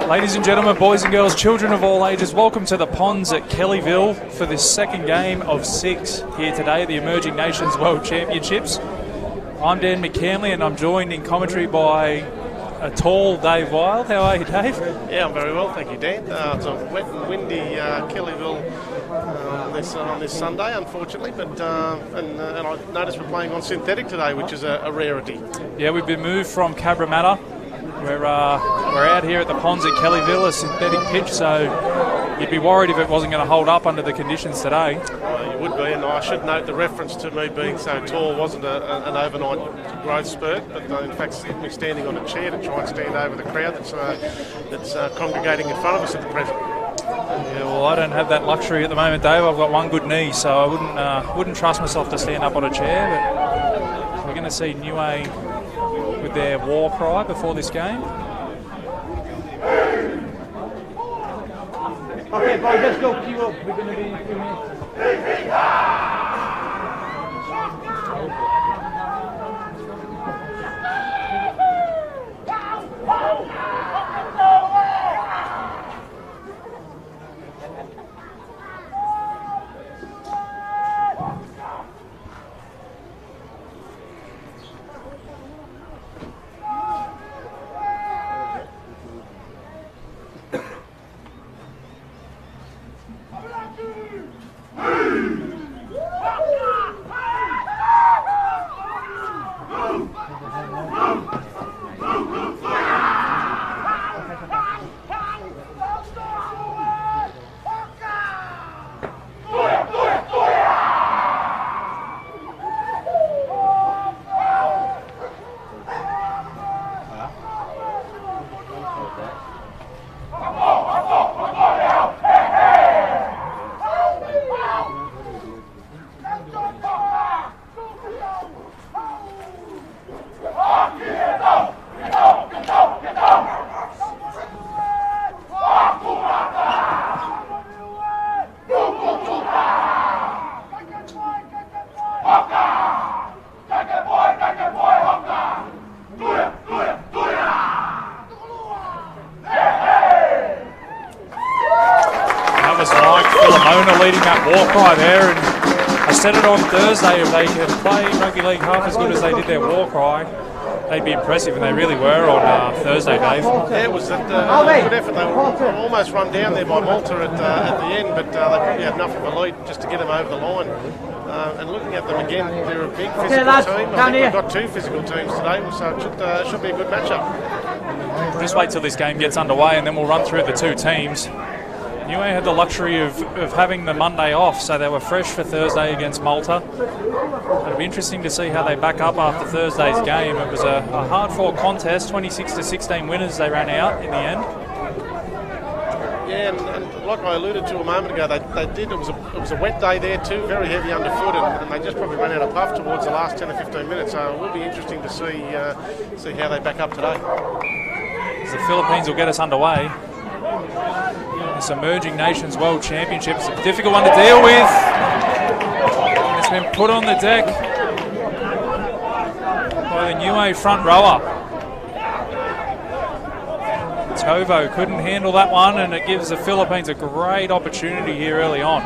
Ladies and gentlemen, boys and girls, children of all ages, welcome to the Ponds at Kellyville for this second game of 6 here today at the Emerging Nations World Championships. I'm Dan McCamley and I'm joined in commentary by a tall Dave Wild. How are you, Dave? Yeah, I'm very well, thank you, Dan. It's a wet and windy Kellyville on this Sunday, unfortunately, but and I noticed we're playing on synthetic today, which is a rarity. Yeah, we've been moved from Cabramatta. We're out here at the Ponds at Kellyville, a synthetic pitch, so you'd be worried if it wasn't going to hold up under the conditions today. You would be, and I should note the reference to me being so tall wasn't an overnight growth spurt, but in fact me standing on a chair to try and stand over the crowd that's congregating in front of us at the present. Yeah, well, I don't have that luxury at the moment, Dave. I've got one good knee, so I wouldn't trust myself to stand up on a chair, but we're going to see Niue with their war cry before this game. Okay, boys, let's go queue up. We're going to be in a few minutes. Leading that war cry there, and I said it on Thursday, if they can play rugby league half as good as they did their war cry, they'd be impressive, and they really were on Thursday, Dave. Yeah, it was a good effort. They were almost run down there by Malta at the end, but they probably had enough of a lead just to get them over the line. And looking at them again, they're a big physical team. I think we've got 2 physical teams today, so it should be a good matchup. Just wait till this game gets underway, and then we'll run through the 2 teams. Niue had the luxury of having the Monday off, so they were fresh for Thursday against Malta. It'll be interesting to see how they back up after Thursday's game. It was a hard-fought contest, 26-16 winners they ran out in the end. Yeah, and like I alluded to a moment ago, they did. It was a wet day there too, very heavy underfoot, and they just probably ran out of puff towards the last 10 or 15 minutes. So it will be interesting to see how they back up today. As the Philippines will get us underway. This Emerging Nations World Championship is a difficult one to deal with. It's been put on the deck by the Niue front rower. Tovo couldn't handle that one, and it gives the Philippines a great opportunity here early on.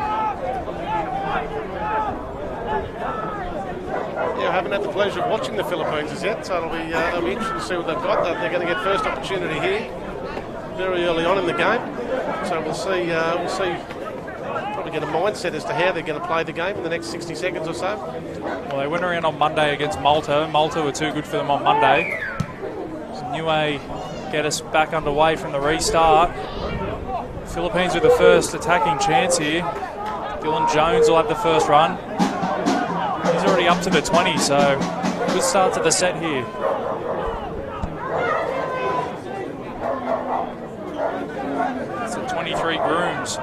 Yeah, haven't had the pleasure of watching the Philippines as yet, so it'll be interesting to see what they've got. They're going to get first opportunity here very early on in the game, so we'll see. Probably get a mindset as to how they're going to play the game in the next 60 seconds or so. Well, they went around on Monday against Malta. Malta were too good for them on Monday. So Niue get us back underway from the restart. Philippines with the first attacking chance here. Dylan Jones will have the first run. He's already up to the 20, so good start to the set here. It's a 23 Grooms.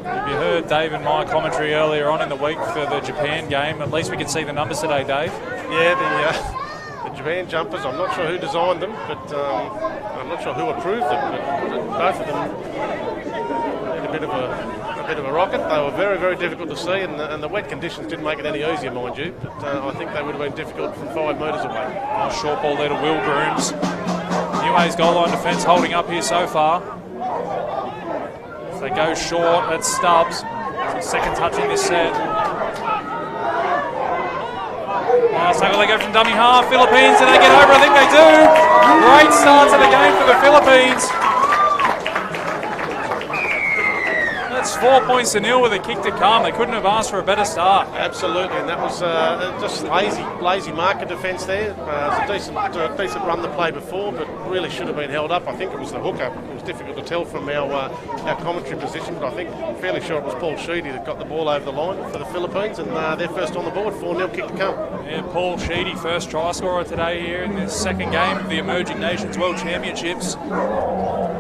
If you heard Dave and my commentary earlier on in the week for the Japan game, at least we can see the numbers today, Dave. Yeah, the Japan jumpers, I'm not sure who designed them, but I'm not sure who approved them, but both of them had a bit of a rocket. They were very, very difficult to see, and the wet conditions didn't make it any easier, mind you, but I think they would have been difficult from 5 metres away. Short ball there to Will Grooms. Niue's goal line defence holding up here so far. If they go short, that's Stubbs. It's his second touch in this set. So will they go from dummy half? Philippines, and they get over? I think they do. Great start to the game for the Philippines. That's 4 points to nil with a kick to come. They couldn't have asked for a better start. Absolutely, and that was just lazy marker defence there. It was a decent run to play before, but really should have been held up. I think it was the hooker. It was difficult to tell from our commentary position, but I think fairly sure it was Paul Sheedy that got the ball over the line for the Philippines, and they're first on the board. 4-0 kick to come. Yeah, Paul Sheedy, first try scorer today here in the second game of the Emerging Nations World Championships. It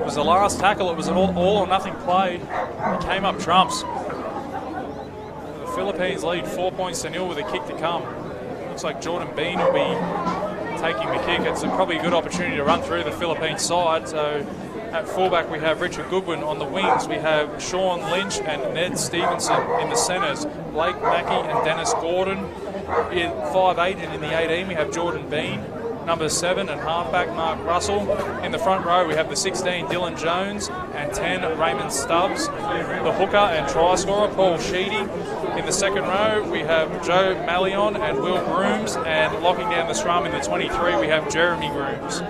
was the last tackle. It was an all or nothing play. He came up trumps. The Philippines lead 4 points to nil with a kick to come. Looks like Jordan Bean will be taking the kick. It's probably a good opportunity to run through the Philippines side. So at fullback we have Richard Goodwin. On the wings we have Sean Lynch and Ned Stevenson. In the centres, Blake Mackey and Dennis Gordon. In 5'8", and in the 18 we have Jordan Bean. Number 7 and halfback Mark Russell. In the front row we have the 16 Dylan Jones and 10 Raymond Stubbs. The hooker and try scorer Paul Sheedy. In the second row we have Joe Mallion and Will Grooms, and locking down the scrum in the 23 we have Jeremy Grooms.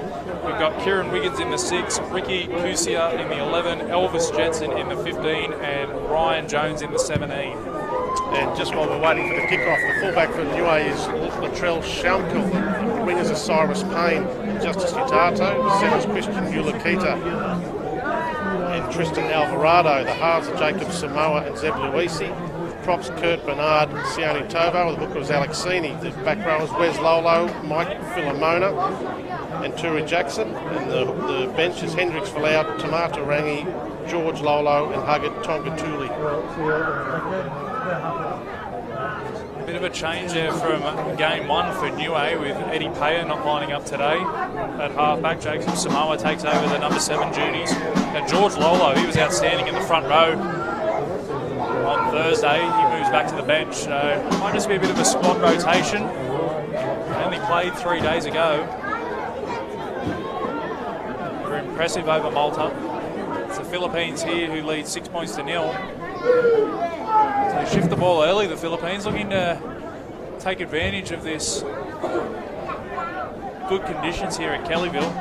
We've got Kieran Wiggins in the 6, Ricky Kusia in the 11, Elvis Jetson in the 15 and Ryan Jones in the 17. And just while we're waiting for the kick-off, the fullback for Niue is Latrell Shamkel. The wingers are Cyrus Payne and Justice Utato. The centres Christian Ulakita and Tristan Alvarado. The halves are Jacob Samoa and Zeb Luisi. Props Kurt Bernard, Sione Tovo. The hooker is Alex Sini. The back rowers Wes Lolo, Mike Philomona and Turi Jackson. And the bench is Hendricks Falau, Tomato Rangi, George Lolo and Huggett Tongatuli. A bit of a change there from game 1 for Niue, with Eddie Payer not lining up today. At halfback, Jacob Samoa takes over the number 7 duties. And George Lolo, he was outstanding in the front row on Thursday. He moves back to the bench. So it might just be a bit of a squad rotation. He only played 3 days ago. They're impressive over Malta. It's the Philippines here who lead 6 points to nil. So they shift the ball early, the Philippines, looking to take advantage of this good conditions here at Kellyville.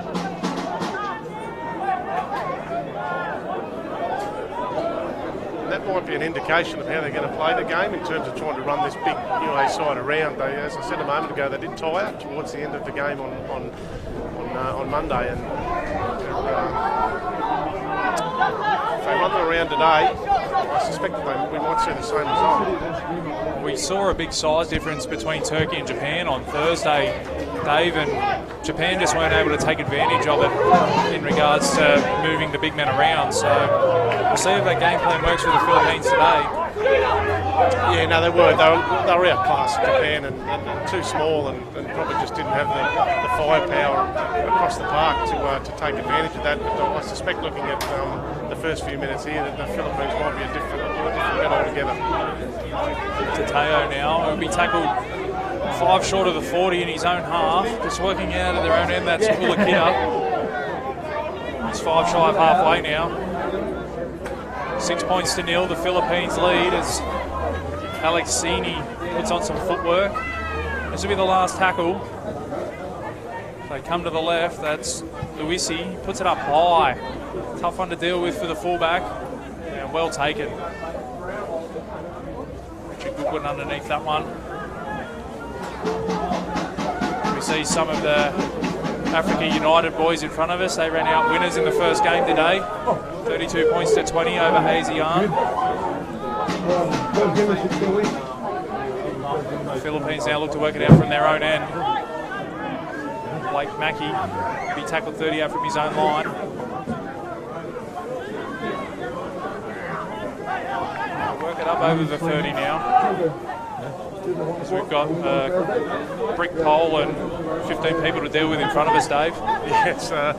That might be an indication of how they're going to play the game in terms of trying to run this big Niue side around. They, as I said a moment ago, they did tie up towards the end of the game on Monday, and if they run them around today, I suspect that we might see the same result. We saw a big size difference between Turkey and Japan on Thursday, Dave, and Japan just weren't able to take advantage of it in regards to moving the big men around. So we'll see if that game plan works for the Philippines today. Yeah, no, they were outclassed, Japan, and too small, and probably just didn't have the firepower across the park to take advantage of that. But I suspect, looking at the first few minutes here, that the Philippines might be a different bet altogether. Tateo now will be tackled 5 short of the 40 in his own half, just working out of their own end. That's Ulakita. He's 5 shy of halfway now. 6 points to nil. The Philippines lead as Alexini puts on some footwork. This will be the last tackle. They come to the left. That's Niue. Puts it up high. Tough one to deal with for the fullback. And well taken. Richard Goodwin underneath that one. We see some of the Africa United boys in front of us. They ran out winners in the first game today. 32 points to 20 over ASEAN. The Philippines now look to work it out from their own end. Blake Mackey will be tackled 30 out from his own line. Work it up over the 30 now. So we've got brick pole and 15 people to deal with in front of us, Dave. Yeah, it's not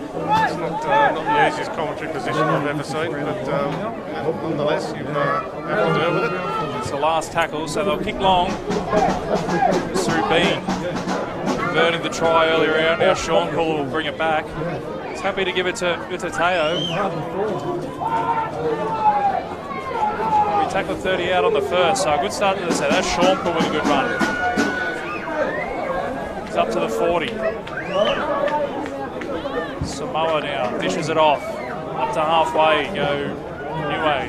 the easiest commentary position I've ever seen, but nonetheless, you've able to deal with it. It's the last tackle, so they'll kick long. Sue Bean converted the try earlier on. Now Sean Call will bring it back. He's happy to give it to Teo. We tackled 30 out on the first, so a good start to the set. That's Sean Call with a good run. He's up to the 40. Samoa now dishes it off. Up to halfway, go Niue.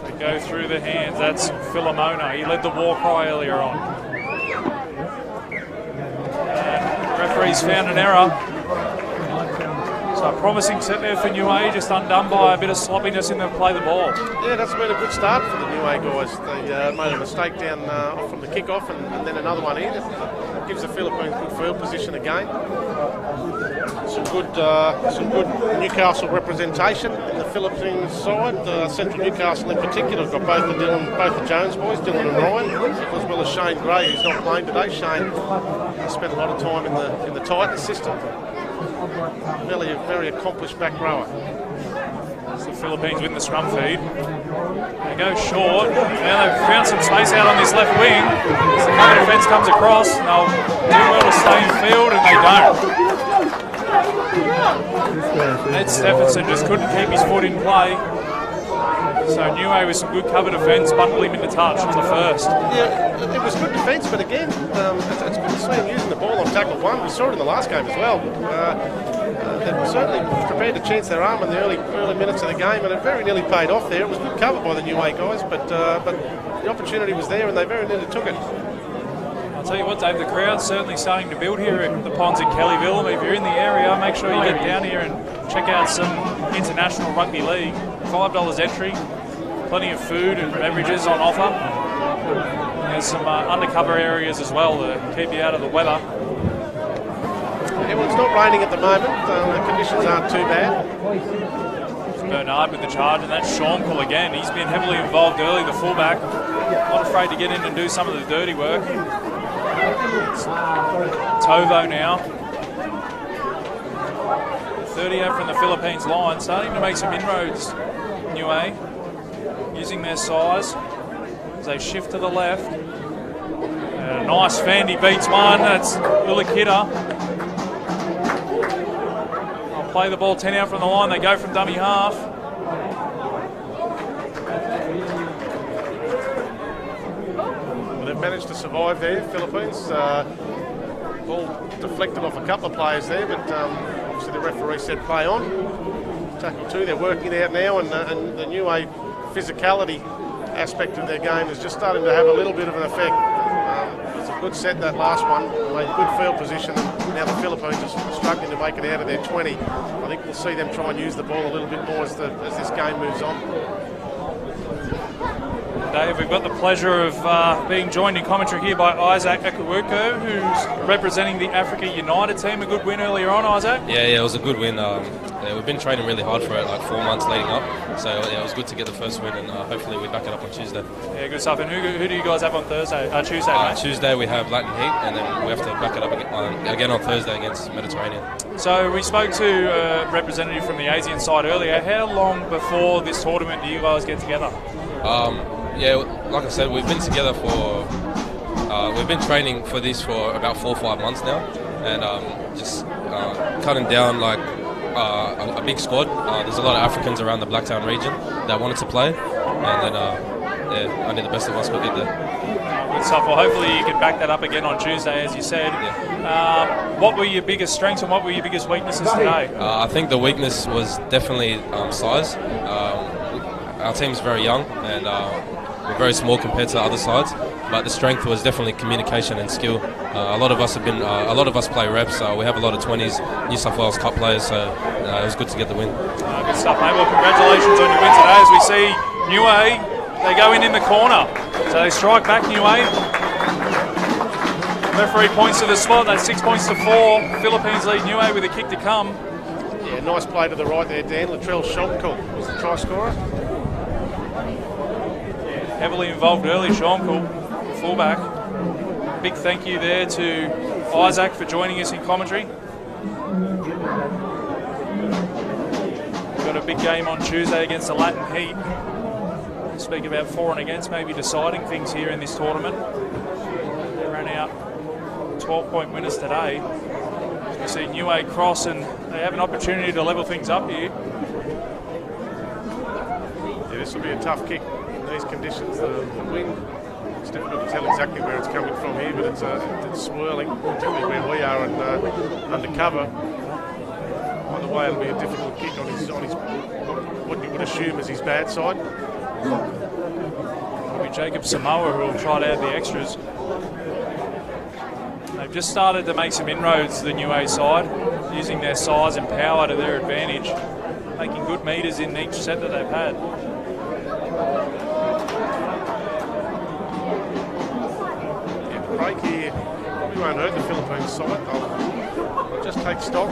They go through the hands. That's Filomona. He led the war cry earlier on. And referees found an error. So a promising set there for Niue, just undone by a bit of sloppiness in the play the ball. Yeah, that's been a good start for the Niue guys. They made a mistake down from the kick-off and then another one in. It gives the Philippines good field position again. Some good Newcastle representation in the Philippines side. Central Newcastle in particular have got both the Jones boys, Dylan and Ryan, as well as Shane Gray, who's not playing today. Shane spent a lot of time in the Titans system. Really a very accomplished back rower. So the Philippines win the scrum feed. They go short. Now they've found some space out on this left wing. As the cover defence comes across, they'll do well to stay in field, and they don't. Ned Stephenson just couldn't keep his foot in play. So Niue with some good cover defence bundled him into touch on the first. Yeah, it was good defence, but again, it's good to see him using the ball on tackle one. We saw it in the last game as well. They certainly prepared to chance their arm in the early minutes of the game, and it very nearly paid off there. It was good cover by the Niue guys, but the opportunity was there, and they very nearly took it. I'll tell you what, Dave, the crowd's certainly starting to build here at the Ponds in Kellyville. If you're in the area, make sure you get down here and check out some international rugby league. $5 entry, plenty of food and beverages on offer. There's some undercover areas as well to keep you out of the weather. Yeah, well, it's not raining at the moment. The conditions aren't too bad. It's Bernard with the charge, and that's Sean Call again. He's been heavily involved early, the fullback. Not afraid to get in and do some of the dirty work. It's Tovo now. 30 out from the Philippines line, starting to make some inroads. Niue using their size as they shift to the left. And a nice fend, he beats one. That's Ulikita. I'll play the ball 10 out from the line. They go from dummy half. Well, they've managed to survive there, Philippines. Ball deflected off a couple of players there, but obviously the referee said play on. Tackle two, they're working it out now, and the Niue physicality aspect of their game is just starting to have a little bit of an effect. It's a good set, that last one, made good field position, and now the Philippines are struggling to make it out of their 20. I think we'll see them try and use the ball a little bit more as this game moves on. Dave, we've got the pleasure of being joined in commentary here by Isaac Akuwuko, who's representing the Africa United team. A good win earlier on, Isaac? Yeah, it was a good win. We've been training really hard for it, like 4 months leading up. So yeah, it was good to get the first win, and hopefully we back it up on Tuesday. Yeah, good stuff. And who do you guys have on Tuesday? Mate? Tuesday we have Latin Heat, and then we have to back it up again on Thursday against Mediterranean. So we spoke to a representative from the Asian side earlier. How long before this tournament do you guys get together? Yeah, like I said, we've been together for, we've been training for this for about 4 or 5 months now, and just cutting down like a big squad. There's a lot of Africans around the Blacktown region that wanted to play, and then only the best of us could get there. Good stuff. Well, hopefully you can back that up again on Tuesday, as you said. Yeah. What were your biggest strengths and what were your biggest weaknesses today? I think the weakness was definitely size. Our team's very young and we're very small compared to other sides. But the strength was definitely communication and skill. A lot of us play reps. We have a lot of 20s New South Wales Cup players, so it was good to get the win. Good stuff, mate. Well, congratulations on your win today. As we see Niue, they go in the corner, so they strike back Niue. Referee points to the spot. That's 6 points to 4. Philippines lead Niue with a kick to come. Yeah, nice play to the right there, Dan. Latrell Shonkel was the try scorer. Heavily involved early, Shonkel, fullback. Big thank you there to Isaac for joining us in commentary. We've got a big game on Tuesday against the Latin Heat. Speak about for and against, maybe deciding things here in this tournament. They ran out 12-point winners today. As we see Niue cross, and they have an opportunity to level things up here. Yeah, this will be a tough kick in these conditions. The wind, it's difficult to tell exactly where it's coming from here, but it's swirling, particularly where we are and under cover. Either way, it'll be a difficult kick on his what you would assume is his bad side. It'll be Jacob Samoa who will try to add the extras. They've just started to make some inroads, the Niue side, using their size and power to their advantage, making good meters in each set that they've had. Yeah, the break here probably won't hurt the Philippines side. They'll just take stock,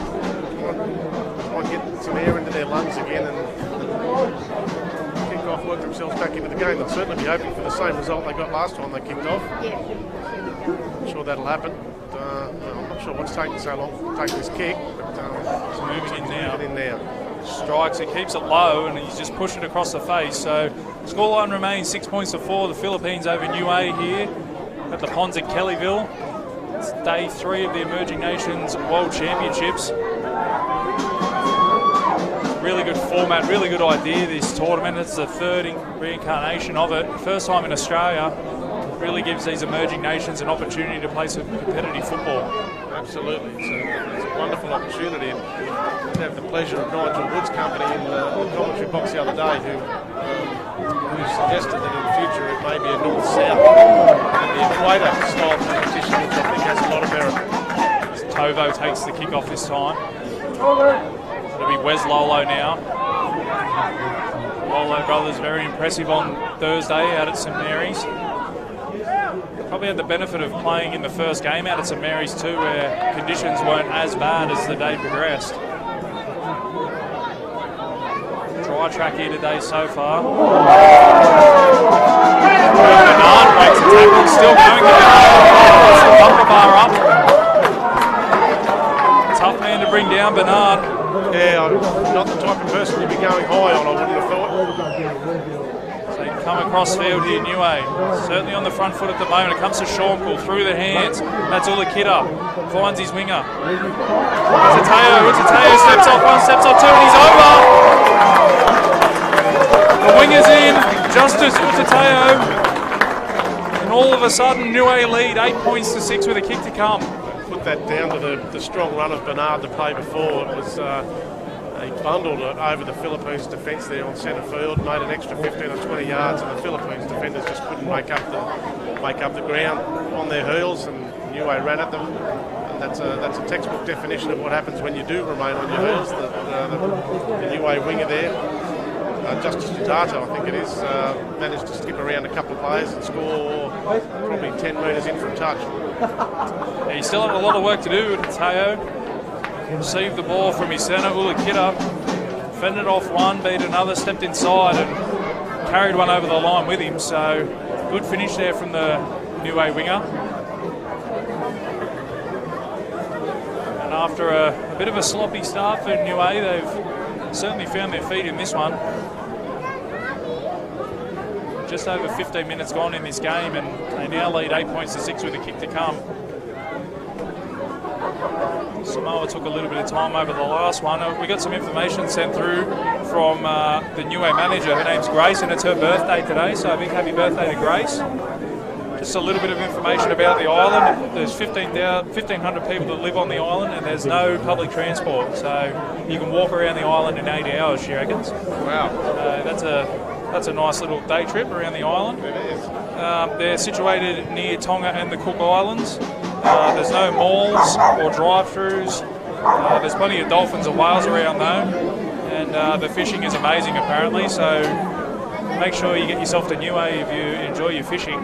try and get some air into their lungs again and kick off, work themselves back into the game. They'll certainly be hoping for the same result they got last time they kicked off. I'm sure that'll happen. I'm not sure what's taking so long to take this kick, but He's moving in now. Strikes, he keeps it low and he's just pushed it across the face. So scoreline remains 6 points to 4. The Philippines over Niue here at the Ponds at Kellyville. It's day 3 of the Emerging Nations World Championships. Really good format, really good idea, this tournament. It's the third reincarnation of it. First time in Australia. Really gives these emerging nations an opportunity to play some competitive football. Absolutely, it's a wonderful opportunity. And to have the pleasure of Nigel Wood's company in the commentary box the other day, who suggested that in the future it may be a north-south and the equator style competition, which I think has a lot of merit. Tovo takes the kick off this time. It'll be Wes Lolo now. Lolo brothers very impressive on Thursday out at St Mary's. Probably had the benefit of playing in the first game out at St Mary's too, where conditions weren't as bad as the day progressed. Dry track here today so far. Bernard breaks the tackle, still going to puts the bumper bar up. Tough man to bring down, Bernard. Yeah, not the type of person you'd be going high on, I wouldn't have thought. Come across field here, Niue. Certainly on the front foot at the moment. It comes to Shonkel through the hands. That's Ulakita. Finds his winger. Utateo steps off one, steps off two, and he's over. The winger's in. Justice Utateo. And all of a sudden, Niue lead 8 points to 6 with a kick to come. Put that down to the strong run of Bernard the play before. It was he bundled it over the Philippines defence there on centre field, made an extra 15 or 20 yards, and the Philippines defenders just couldn't make up the ground on their heels, and Niue ran at them. And that's a textbook definition of what happens when you do remain on your heels. The Niue winger there, Justice Dutato, I think it is, managed to skip around a couple of players and score probably 10 metres in from touch. Yeah, he still had a lot of work to do with Teo. Received the ball from his centre, Ulakita, fended off one, beat another, stepped inside and carried one over the line with him. So good finish there from the Niue winger. And after a bit of a sloppy start for Niue, they've certainly found their feet in this one. Just over 15 minutes gone in this game, and they now lead 8 points to 6 with a kick to come. Samoa took a little bit of time over the last one. We got some information sent through from the Niue manager. Her name's Grace, and it's her birthday today, so a big happy birthday to Grace. Just a little bit of information about the island. There's 1,500 people that live on the island, and there's no public transport, so you can walk around the island in 8 hours, she reckons. Wow. That's a nice little day trip around the island. It is. They're situated near Tonga and the Cook Islands. There's no malls or drive-thrus. There's plenty of dolphins and whales around though, and the fishing is amazing apparently, so make sure you get yourself to Niue if you enjoy your fishing.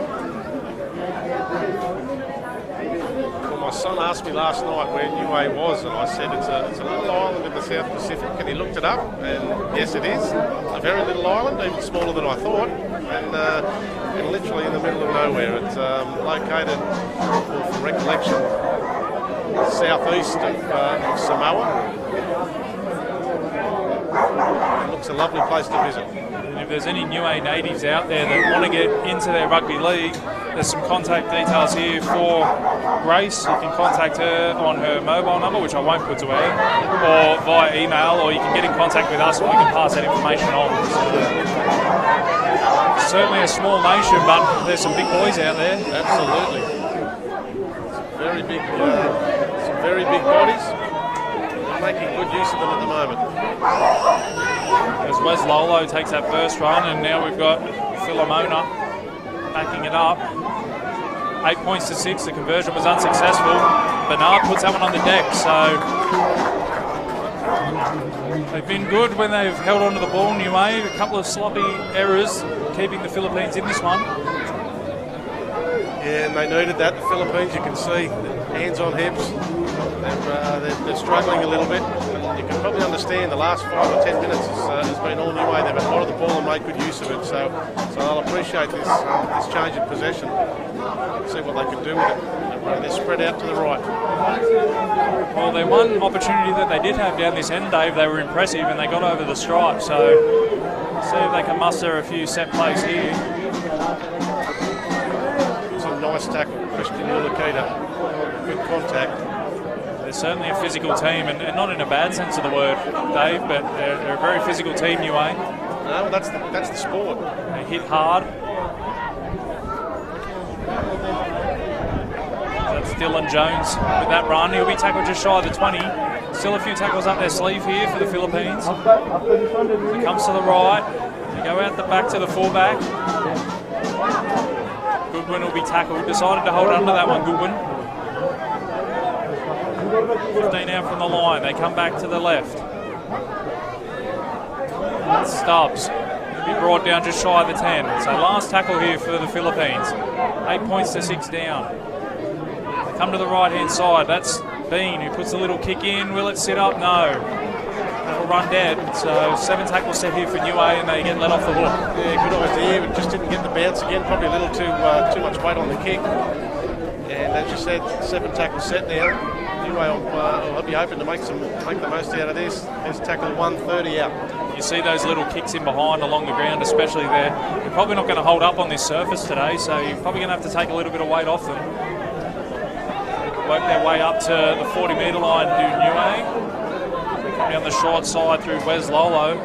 Well, my son asked me last night where Niue was, and I said it's a little island in the South Pacific, and he looked it up, and yes it is. A very little island, even smaller than I thought, and literally in the middle of nowhere. It's located, for recollection, southeast of Samoa. It looks a lovely place to visit. And if there's any Niue natives out there that want to get into their rugby league, there's some contact details here for Grace. You can contact her on her mobile number, which I won't put to air, or via email, or you can get in contact with us and we can pass that information on. So, certainly a small nation, but there's some big boys out there. Absolutely. Some very big bodies. We're making good use of them at the moment. As Wes Lolo takes that first run, and now we've got Philomona backing it up. 8 points to 6, the conversion was unsuccessful. Bernard puts that one on the deck, so they've been good when they've held on to the ball, Niue. A couple of sloppy errors keeping the Philippines in this one. Yeah, and they needed that. The Philippines, you can see, hands on hips. They're struggling a little bit. And you can probably understand the last 5 or 10 minutes has been all Niue. They've had a lot of the ball and made good use of it. So I'll appreciate this change in possession. See what they can do with it. They're spread out to the right. Well, their one opportunity that they did have down this end, Dave, they were impressive and they got over the stripe. So see if they can muster a few set plays here. It's a nice tackle, Christian Mulakita. Good contact. They're certainly a physical team, and not in a bad sense of the word, Dave, but they're a very physical team, Niue. No, that's the sport. They hit hard. That's Dylan Jones with that run. He'll be tackled just shy of the 20. Still a few tackles up their sleeve here for the Philippines. He comes to the right. They go out the back to the fullback. Goodwin will be tackled. Decided to hold under that one, Goodwin. 15 out from the line. They come back to the left. Stubbs will be brought down just shy of the 10. So last tackle here for the Philippines. 8 points to 6 down. They come to the right-hand side. That's Bean who puts a little kick in. Will it sit up? No. It'll run dead. So 7 tackles set here for Niue, and they get let off the hook. Yeah, good idea, but just didn't get the bounce again. Probably a little too much weight on the kick. And as you said, 7 tackles set now. I'll be hoping to make the most out of this. There's tackle 130 out. You see those little kicks in behind along the ground, especially there. You're probably not going to hold up on this surface today, so you're probably going to have to take a little bit of weight off them. Work their way up to the 40-metre line, do Niue. Come down the short side through Wes Lolo.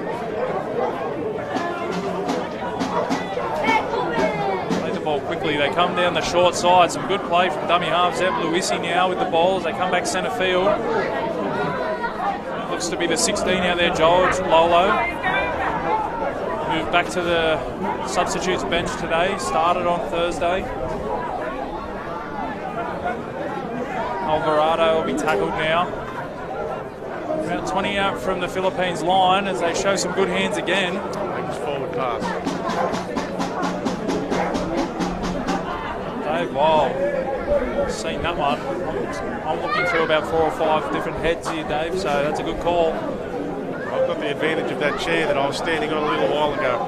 Quickly, they come down the short side. Some good play from dummy half. Zeb Luisi now with the ball as they come back centre field. It looks to be the 16 out there, George Lolo. Moved back to the substitutes bench today. Started on Thursday. Alvarado will be tackled now. About 20 out from the Philippines line as they show some good hands again. Nice forward pass. Wow, seen that one. I'm looking through about 4 or 5 different heads here, Dave, so that's a good call. I've got the advantage of that chair that I was standing on a little while ago.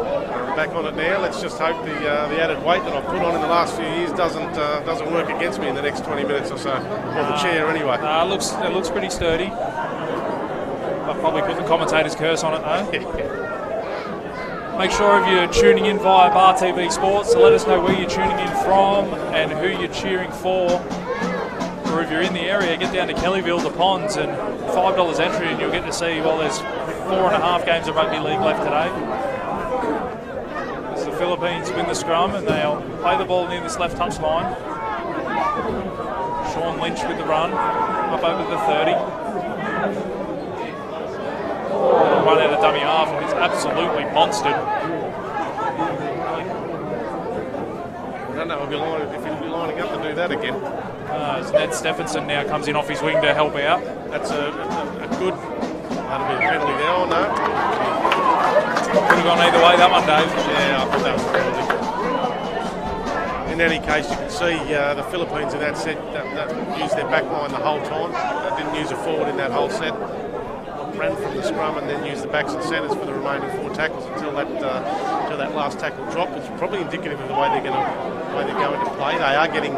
I'm back on it now. Let's just hope the added weight that I've put on in the last few years doesn't work against me in the next 20 minutes or so. Or the chair anyway. It looks pretty sturdy. I'll probably put the commentator's curse on it though. Make sure if you're tuning in via Bar TV Sports to let us know where you're tuning in from and who you're cheering for. We're if you're in the area, get down to Kellyville, the Ponds, and $5 entry, and you'll get to see, well, there's 4.5 games of rugby league left today. As the Philippines win the scrum, and they'll play the ball near this left touch line. Sean Lynch with the run, up over the 30. Run out of dummy half, and he's absolutely monstered. I don't know if he'll be lining up to do that again. As Ned Stephenson now comes in off his wing to help out. That's a good... That'll be a penalty there, or no? Could have gone either way, that one, Dave. Yeah, I thought that was a penalty. In any case, you can see the Philippines in that set that used their back line the whole time. They didn't use a forward in that whole set. Ran from the scrum and then used the backs and centres for the remaining 4 tackles until that last tackle dropped. It's probably indicative of the way they're going to play. They are getting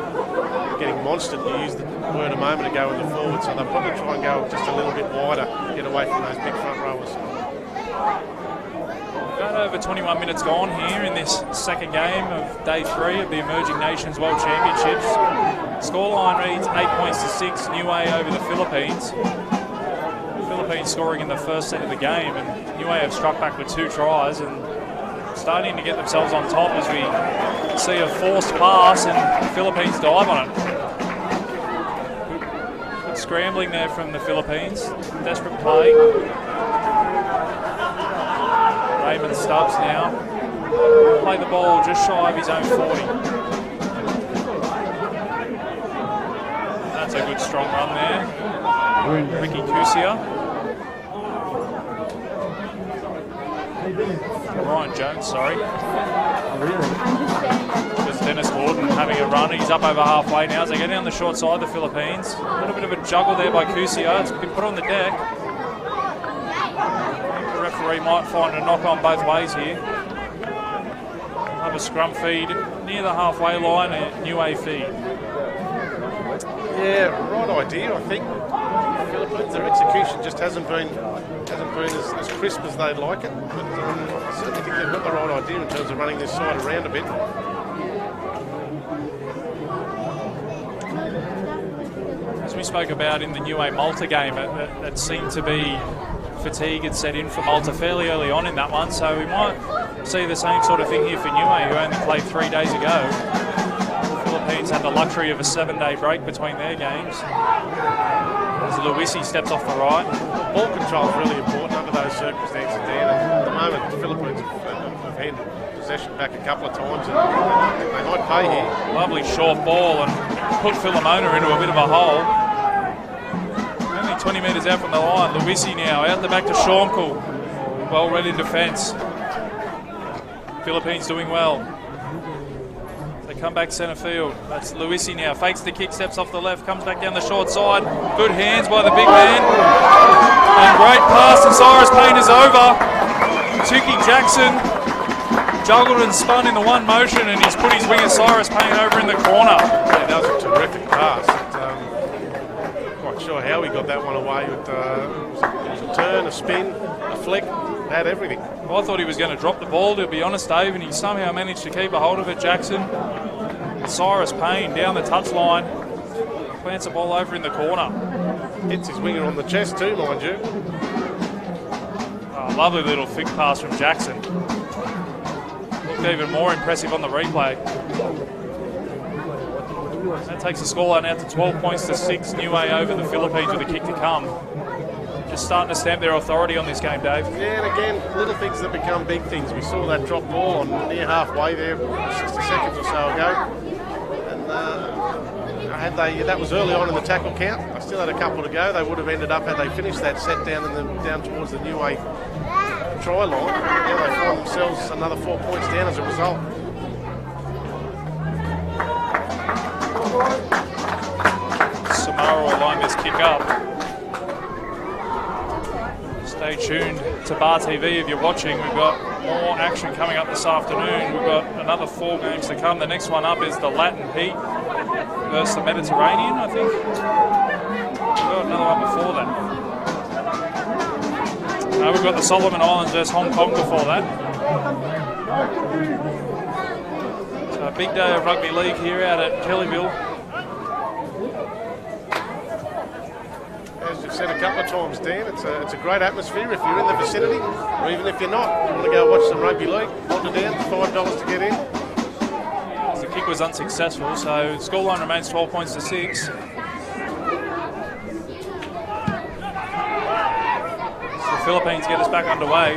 monstered, to use the word a moment ago, in the forward, so they'll probably try and go just a little bit wider, get away from those big front rowers. About over 21 minutes gone here in this second game of day 3 of the Emerging Nations World Championships. Scoreline reads 8 points to 6, Niue over the Philippines. Philippines scoring in the first set of the game, and Niue have struck back with 2 tries and starting to get themselves on top as we see a forced pass and the Philippines dive on it. Good scrambling there from the Philippines. Desperate play. Raymond Stubbs now. Play the ball just shy of his own 40. That's a good strong run there. Ricky Kusia. Ryan Jones, sorry. Just Dennis Gordon having a run. He's up over halfway now as they get down the short side, the Philippines. A little bit of a juggle there by Kusia. It's been put on the deck. The referee might find a knock on both ways here. Have a scrum feed near the halfway line, a Niue feed. Yeah, right idea, I think. The Philippines, their execution just hasn't been as crisp as they'd like it, but I certainly think they've got the right idea in terms of running this side around a bit. As we spoke about in the Niue Malta game, that seemed to be fatigue had set in for Malta fairly early on in that one, so we might see the same sort of thing here for Niue, who only played 3 days ago. The Philippines had the luxury of a 7-day break between their games. As Luisi steps off the right. Ball control is really important under those circumstances, Dan. At the moment, the Philippines have handed possession back a couple of times, and they might pay here. Lovely short ball and put Filomena into a bit of a hole. Only 20 metres out from the line. Luisi now out the back to Shormkul. Well read in defence. Philippines doing well. They come back centre field. That's Luisi now. Fakes the kick, steps off the left, comes back down the short side. Good hands by the big man. And great pass, and Cyrus Payne is over. Tuki Jackson juggled and spun in the one motion, and he's put his winger Cyrus Payne over in the corner. Yeah, that was a terrific pass. Quite sure how he got that one away. It was a turn, a spin, a flick, had everything. Well, I thought he was going to drop the ball, to be honest, Dave, and he somehow managed to keep a hold of it, Jackson. Cyrus Payne down the touchline, plants the ball over in the corner. Hits his winger on the chest too, mind you. Oh, lovely little flick pass from Jackson. Looked even more impressive on the replay. That takes the scoreline out to 12 points to 6. Niue over the Philippines with a kick to come. Just starting to stamp their authority on this game, Dave. Yeah, and again, little things that become big things. We saw that drop ball on near halfway there, 60 seconds or so ago. And that was early on in the tackle count. I still had a couple to go. They would have ended up, had they finished that set down towards the Niue try line. Now they find themselves another 4 points down as a result. Samara will line this kick up. Stay tuned to Bar TV if you're watching. We've got more action coming up this afternoon. We've got another 4 games to come. The next one up is the Latin Heat versus the Mediterranean, I think. We've got another one before that. No, we've got the Solomon Islands versus Hong Kong before that. So a big day of rugby league here out at Kellyville. said a couple of times, Dan, it's a great atmosphere if you're in the vicinity, or even if you're not. You want to go watch some rugby league, wander down, $5 to get in. The kick was unsuccessful, so scoreline remains 12 points to 6. The Philippines get us back underway.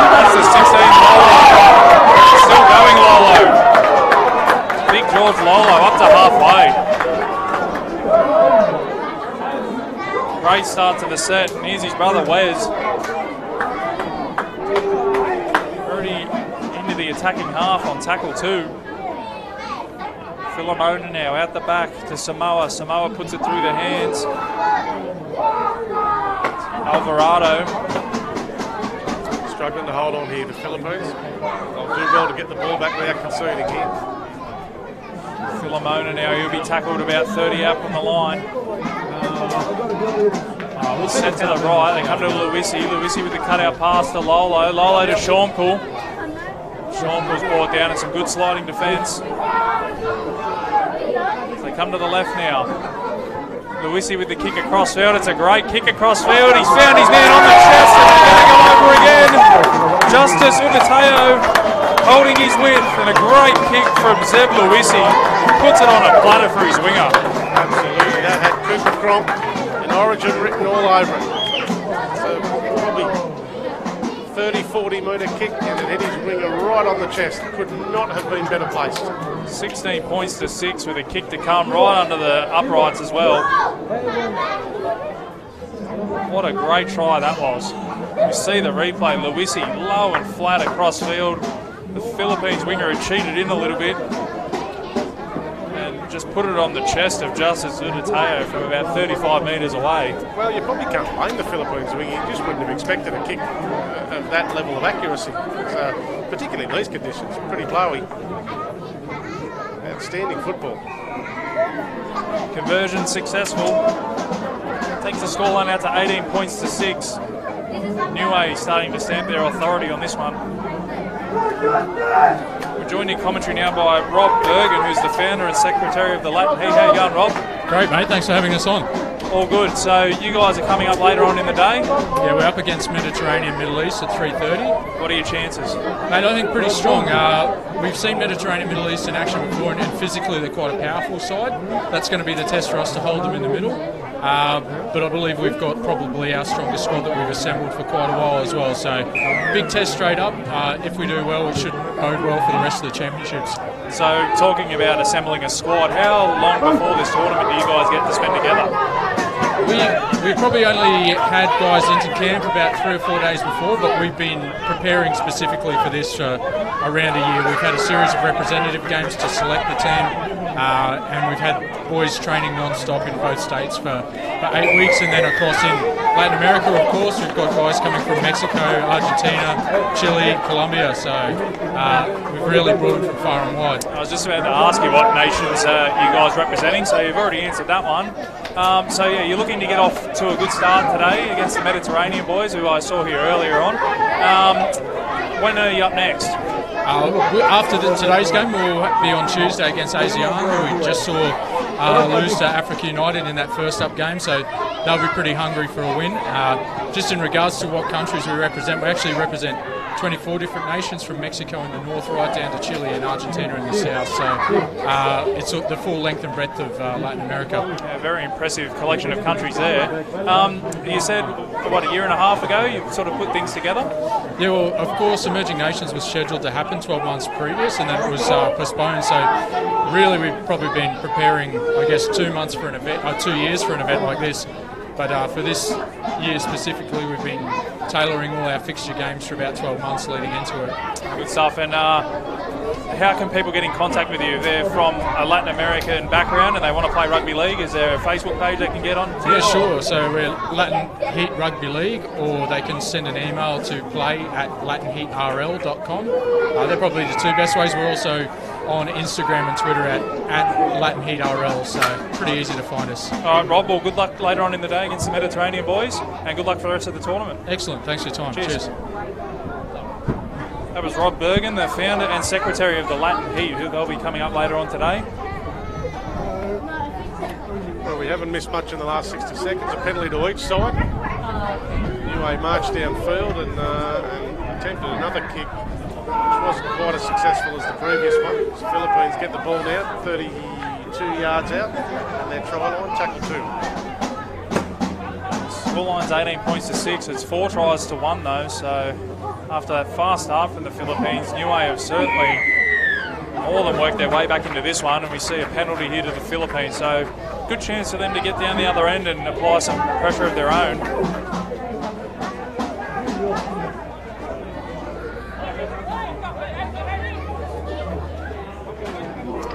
That's the 16 Lolo. Still going Lolo. Big George Lolo up to halfway. Great start to the set. And here's his brother Wes. Already into the attacking half on tackle 2. Filomona now out the back to Samoa. Samoa puts it through the hands. Alvarado. Struggling to hold on here, the Philippines. They'll do well to get the ball back without conceding here. Filomona now, he'll be tackled about 30 out from the line. Set to the right, they come to Luisi. Luisi with the cutout pass to Lolo. Lolo to Shornpool. Shornpool's brought down and some good sliding defence. They come to the left now. Luisi with the kick across field. It's a great kick across field. He's found his man on the chest and they're going to go over again. Justice Udateo holding his width and a great kick from Zeb Luisi. Puts it on a platter for his winger. Absolutely. That had Cooper Cronk and Origin written all over it. So probably 30-40 metre kick and it hit his winger right on the chest. Could not have been better placed. 16 points to 6 with a kick to come right under the uprights as well. What a great try that was. You see the replay, Luisi low and flat across field. The Philippines winger had cheated in a little bit and just put it on the chest of Justice Udateo from about 35 metres away. Well, you probably can't blame the Philippines winger. You just wouldn't have expected a kick of that level of accuracy, particularly in these conditions. Pretty blowy. Outstanding football. Conversion successful. Takes the scoreline out to 18 points to 6. Niue starting to stamp their authority on this one. We're joined in commentary now by Rob Bergen, who's the founder and secretary of the Latin Heat. How you going, Rob? Great, mate. Thanks for having us on. All good. So you guys are coming up later on in the day? Yeah, we're up against Mediterranean Middle East at 3:30. What are your chances? Mate, I think pretty strong. We've seen Mediterranean Middle East in action before, and physically they're quite a powerful side. That's going to be the test for us to hold them in the middle. But I believe we've got probably our strongest squad that we've assembled for quite a while as well. So big test straight up. If we do well, it should bode well for the rest of the championships. So talking about assembling a squad, how long before this tournament do you guys get to spend together? We probably only had guys into camp about 3 or 4 days before, but we've been preparing specifically for this around a year. We've had a series of representative games to select the team, and we've had boys training non-stop in both states for 8 weeks, and then across in Latin America, of course, we've got guys coming from Mexico, Argentina, Chile, Colombia, so we've really brought them from far and wide. I was just about to ask you what nations you guys representing, so you've already answered that one. So yeah, you're looking to get off to a good start today against the Mediterranean boys, who I saw here earlier on. When are you up next? After today's game, we'll be on Tuesday against ASEAN, who we just saw lose to Africa United in that first up game, so they'll be pretty hungry for a win. Just in regards to what countries we actually represent 24 different nations, from Mexico in the north right down to Chile and Argentina in the south, so it's the full length and breadth of Latin America. Yeah, very impressive collection of countries there. You said, what, a year and a half ago you sort of put things together? Yeah, well, of course, Emerging Nations was scheduled to happen 12 months previous, and then it was postponed, so really we've probably been preparing, I guess, 2 months for an event, 2 years for an event like this. But for this year specifically, we've been tailoring all our fixture games for about 12 months leading into it. Good stuff. And how can people get in contact with you? If they're from a Latin American background and they want to play rugby league, is there a Facebook page they can get on? Yeah, sure. So we're Latin Heat Rugby League, or they can send an email to play@latinheatrl.com. They're probably the 2 best ways. We're also on Instagram and Twitter at LatinHeatRL, so pretty easy to find us. All right, Rob, well, good luck later on in the day against the Mediterranean boys, and good luck for the rest of the tournament. Excellent, thanks for your time. Cheers. That was Rod Bergen, the founder and secretary of the Latin Heat, who they'll be coming up later on today. Well, we haven't missed much in the last 60 seconds. A penalty to each side. Niue marched downfield and attempted another kick, which wasn't quite as successful as the previous one. The Philippines get the ball now, 32 yards out, and their try line, chuck it 2. Scoreline's 18 points to 6. It's 4 tries to 1 though, so after that fast start from the Philippines, Niue have certainly all of them worked their way back into this one, and we see a penalty here to the Philippines. So good chance for them to get down the other end and apply some pressure of their own.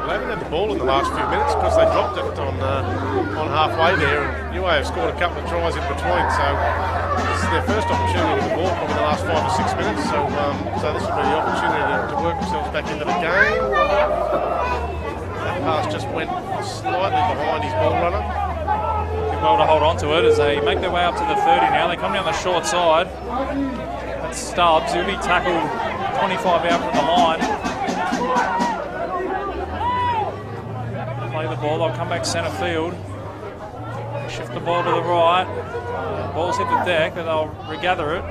They haven't had the ball in the last few minutes because they dropped it on halfway there, and Niue have scored a couple of tries in between, so this is their first opportunity with the ball probably in the last 5 or 6 minutes, so this will be the opportunity to work themselves back into the game. That pass just went slightly behind his ball runner. Did well to hold on to it as they make their way up to the 30 now. They come down the short side. That's Stubbs. He'll be tackled 25 out from the line. Play the ball. They'll come back centre field. Shift the ball to the right. Ball's hit the deck, but they'll regather it.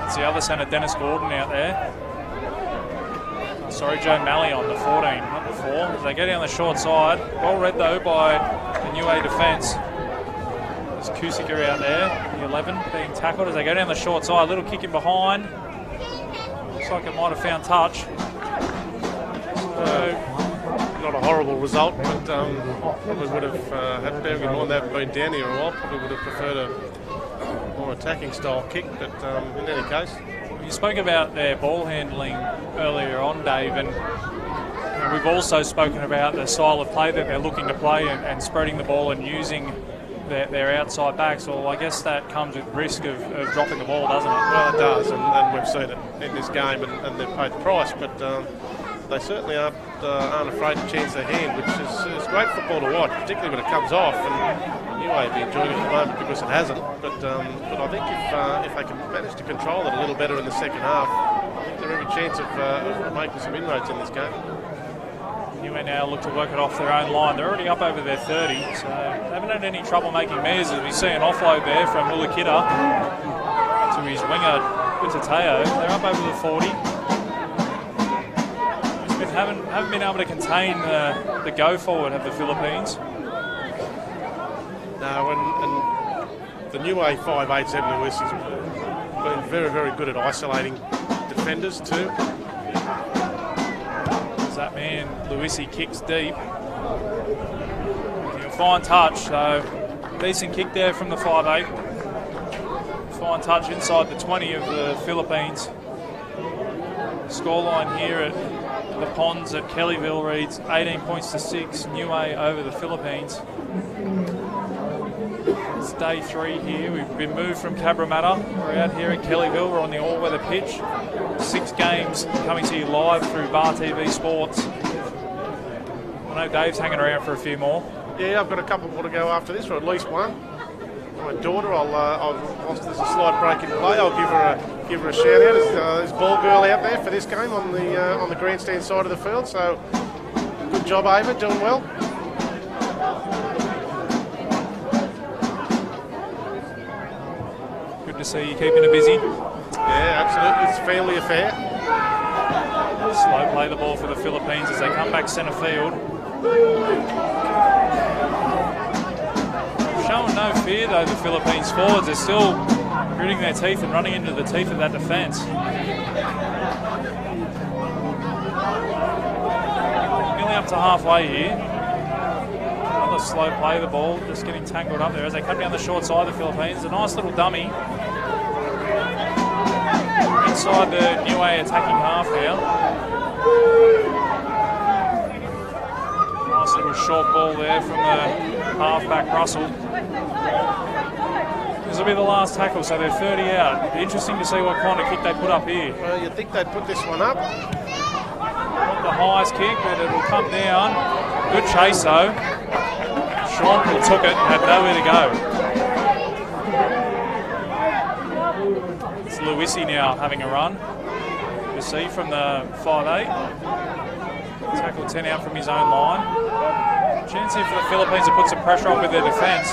It's the other centre, Dennis Gordon, out there. Sorry, Joe Malley on the 14, not the 4. As they go down the short side. Well read, though, by the Niue defence. There's Kusiker out there, the 11, being tackled as they go down the short side. Little kick in behind. Looks like it might have found touch. Not a horrible result, but probably would have, had bearing in mind they haven't been down here a while, probably would have preferred a more attacking style kick, but in any case. You spoke about their ball handling earlier on, Dave, and we've also spoken about the style of play that they're looking to play and spreading the ball and using their outside backs. Well, I guess that comes with risk of dropping the ball, doesn't it? Well, it does, and we've seen it in this game, and they've paid the price, but they certainly aren't afraid to chance their hand, which is great football to watch, particularly when it comes off. And Niue will be enjoying it at the moment because it hasn't. But I think if they can manage to control it a little better in the second half, I think they're every chance of making some inroads in this game. Niue now look to work it off their own line. They're already up over their 30, so they haven't had any trouble making measures. As we see an offload there from Mulakita to his winger, Utateo. They're up over the 40. Haven't been able to contain the go forward of the Philippines. No, and the Niue 5'8" Lewis has been very, very good at isolating defenders too. As that man Luisi kicks deep, he'll find touch. So decent kick there from the 5'8". Fine touch inside the 20 of the Philippines. Scoreline here at the Ponds at Kellyville reads 18 points to 6, Niue over the Philippines. It's day 3 here. We've been moved from Cabramatta. We're out here at Kellyville. We're on the all-weather pitch. 6 games coming to you live through Bar TV Sports. I know Dave's hanging around for a few more. Yeah, I've got a couple more to go after this, or at least one. My daughter, whilst there's a slight break in play, I'll give her a shout out. There's ball girl out there for this game on the grandstand side of the field. So good job, Ava, doing well. Good to see you keeping her busy. Yeah, absolutely. It's a family affair. Slow play the ball for the Philippines as they come back centre field. Showing no fear though, the Philippines forwards. They're still gritting their teeth and running into the teeth of that defence. Nearly up to halfway here. Another slow play the ball, just getting tangled up there as they come down the short side of the Philippines. A nice little dummy. Inside the Niue attacking half now. Nice little short ball there from the halfback Russell. This will be the last tackle, so they're 30 out. It'll be interesting to see what kind of kick they put up here. Well, you'd think they'd put this one up. Not the highest kick, but it'll come down. Good chase though. Sean took it and had nowhere to go. Niue now having a run. You see from the 5'8". Tackle 10 out from his own line. Chance here for the Philippines to put some pressure on with their defence.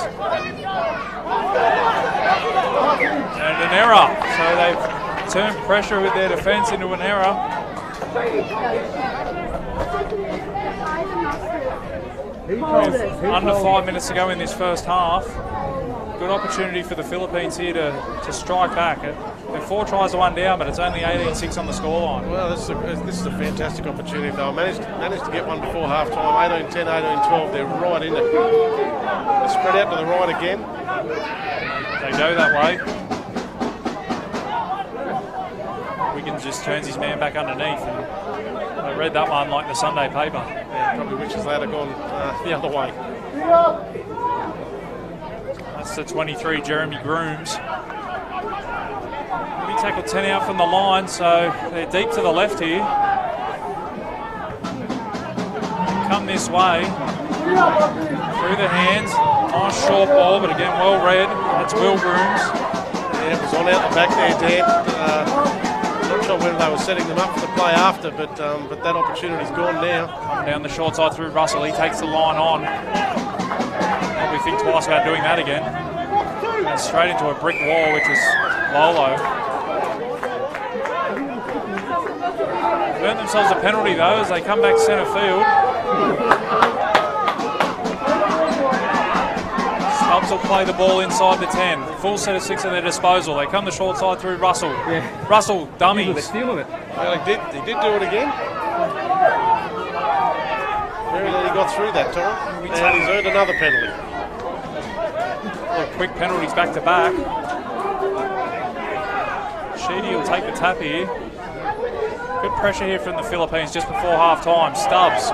And an error. So they've turned pressure with their defence into an error. With under 5 minutes to go in this first half. Good opportunity for the Philippines here to strike back. They're 4 tries to 1 down, but it's only 18-6 on the scoreline. Well, this is a fantastic opportunity. They'll manage to get one before half-time. 18-10, 18-12. They're right in it. They spread out to the right again. They go that way. Wiggins just turns his man back underneath. And I read that one like the Sunday paper. Yeah, probably wishes they'd have gone the other way. That's the 23, Jeremy Grooms. We tackle 10 out from the line, so they're deep to the left here. Come this way. Through the hands. Nice short ball, but again, well read. That's Will Grooms. Yeah, it was on out the back there, Dan. Not sure whether they were setting them up for the play after, but that opportunity's gone now. Come down the short side through Russell. He takes the line on. Probably think twice about doing that again. And straight into a brick wall, which is Lolo. Earned themselves a penalty though as they come back centre field. Stubbs will play the ball inside the 10. Full set of 6 at their disposal. They come the short side through Russell. Yeah. Russell dummies. They're stealing it. Well, he did do it again. Very glad he got through that time. And he's earned another penalty. Quick penalties back to back. Sheedy will take the tap here. Good pressure here from the Philippines just before half-time. Stubbs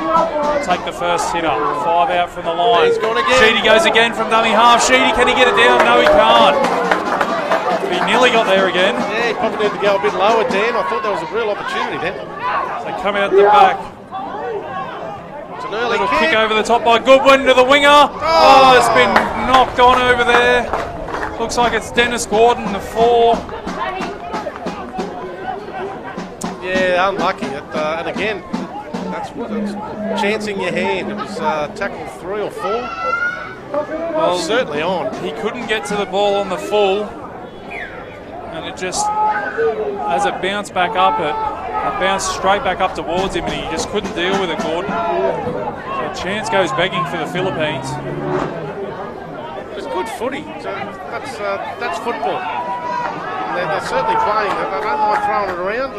will take the first hit up. 5 out from the line. He's gone again. Sheedy goes again from dummy half. Sheedy, can he get it down? No, he can't. He nearly got there again. Yeah, he probably needed to go a bit lower, Dan. I thought that was a real opportunity then. They come out the back. It's an early kick over the top by Goodwin to the winger. Oh, it's been knocked on over there. Looks like it's Dennis Gordon, the 4. Yeah, unlucky. And again, that's what it's chancing your hand. It was tackle 3 or 4. Well, certainly on. He couldn't get to the ball on the full, and it just, as it bounced back up, it bounced straight back up towards him, and he just couldn't deal with it, Gordon. The chance goes begging for the Philippines. It's good footy. That's football. They're certainly playing. They don't mind throwing it around,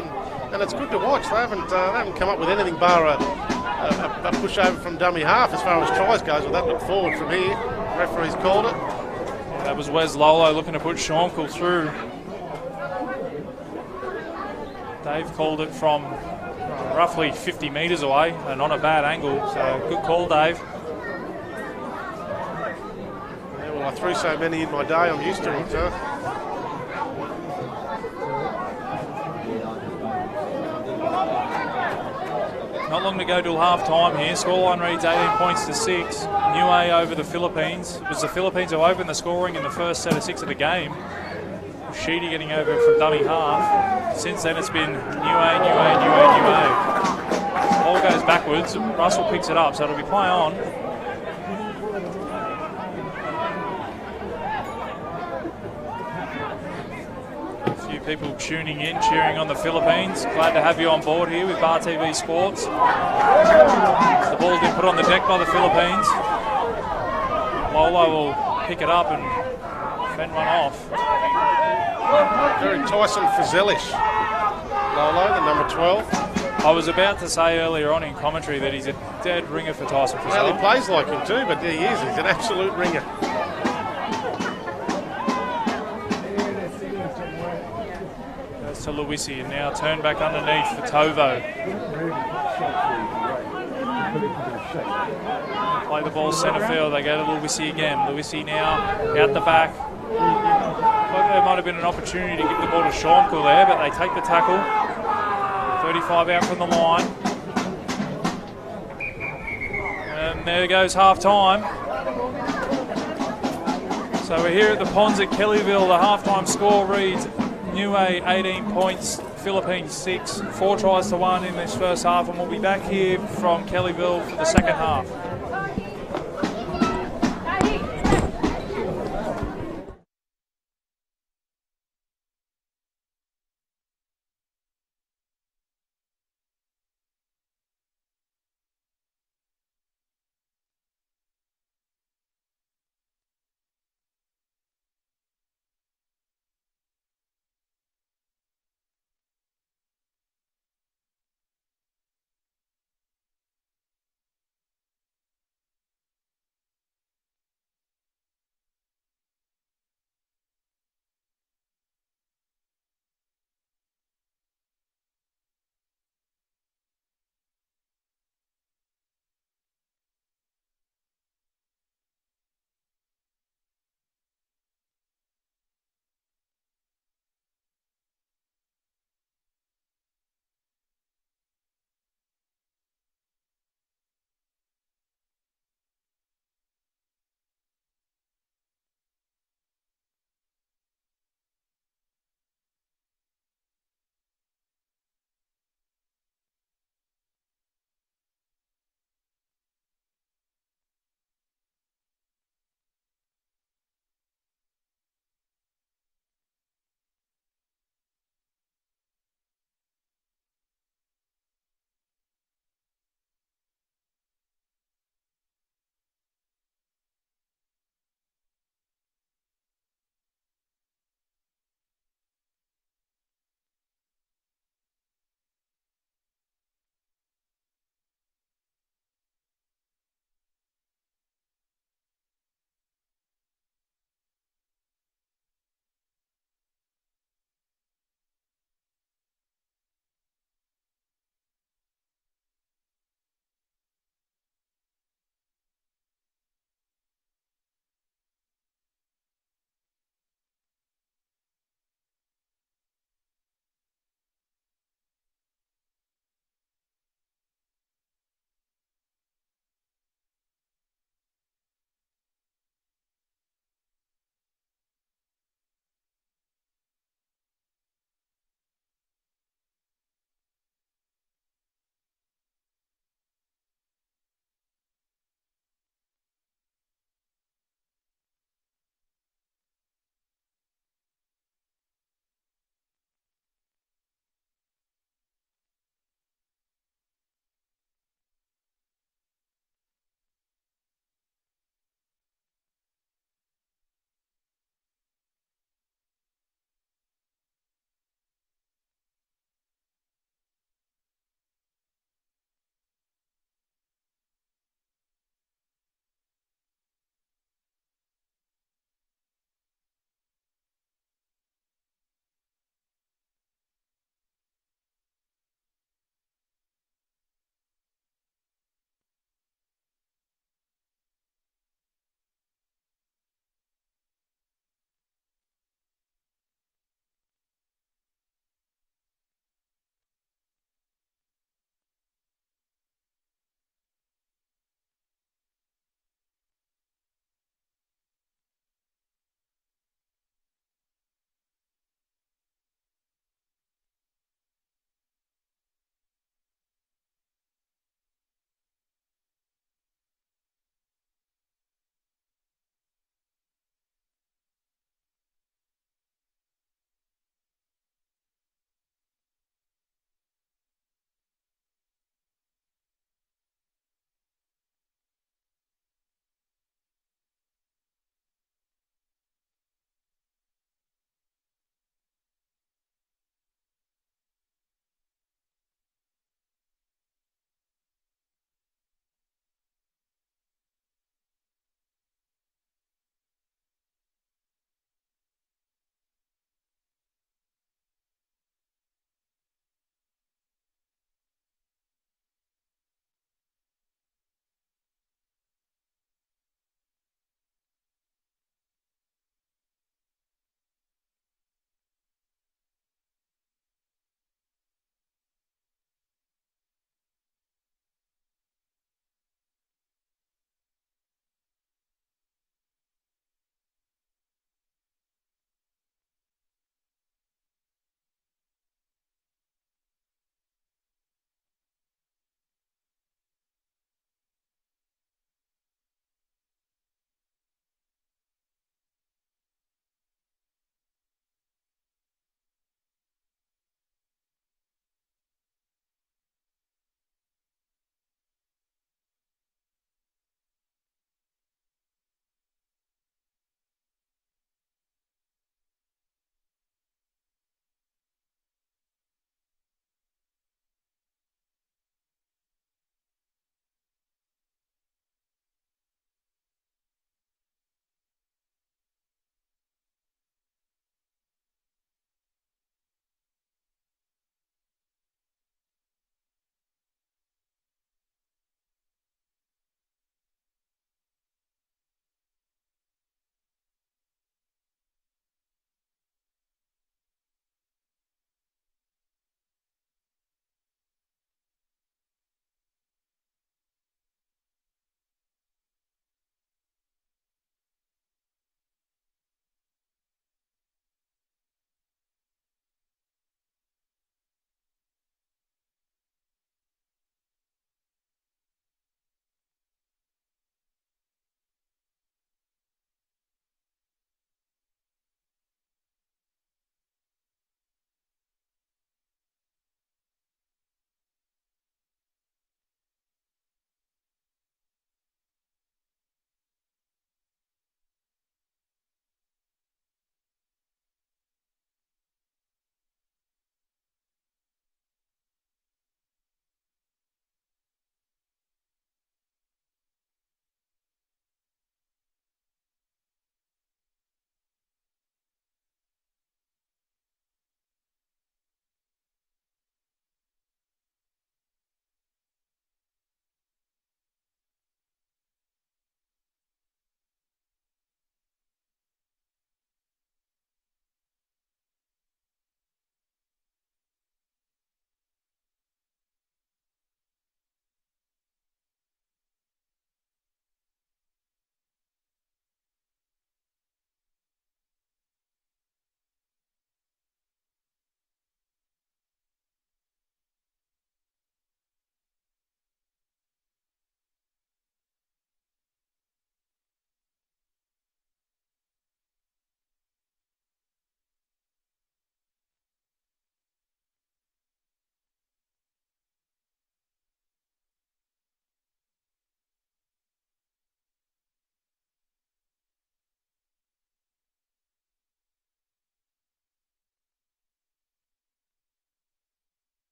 and it's good to watch. They haven't come up with anything bar a push over from dummy half as far as tries goes. Well, that looked forward from here. The referee's called it. Yeah, that was Wes Lolo looking to put Schonkel through. Dave called it from roughly 50 metres away and on a bad angle, so good call, Dave. Yeah, well, I threw so many in my day, I'm used to it, so. Not long to go till half-time here. Scoreline reads 18 points to 6. Niue over the Philippines. It was the Philippines who opened the scoring in the first set of 6 of the game. Sheedy getting over from dummy half. Since then it's been Niue. Ball goes backwards. Russell picks it up, so it'll be play on. People tuning in, cheering on the Philippines. Glad to have you on board here with Bar TV Sports. The ball's been put on the deck by the Philippines. Lolo will pick it up and fend one off. Very Tyson Fazelish. Lolo, the number 12. I was about to say earlier on in commentary that he's a dead ringer for Tyson Fazelish. Well, he plays like him too, but there he is. He's an absolute ringer. To Luisi, and now turn back underneath for Tovo. Play the ball centre field, they go to Luisi again. Luisi now out the back. Like there might have been an opportunity to give the ball to Schonkel there, but they take the tackle. 35 out from the line. And there goes half time. So we're here at the Ponds at Kellyville. The halftime score reads Niue 18 points, Philippines 6, 4 tries to 1 in this first half, and we'll be back here from Kellyville for the second half.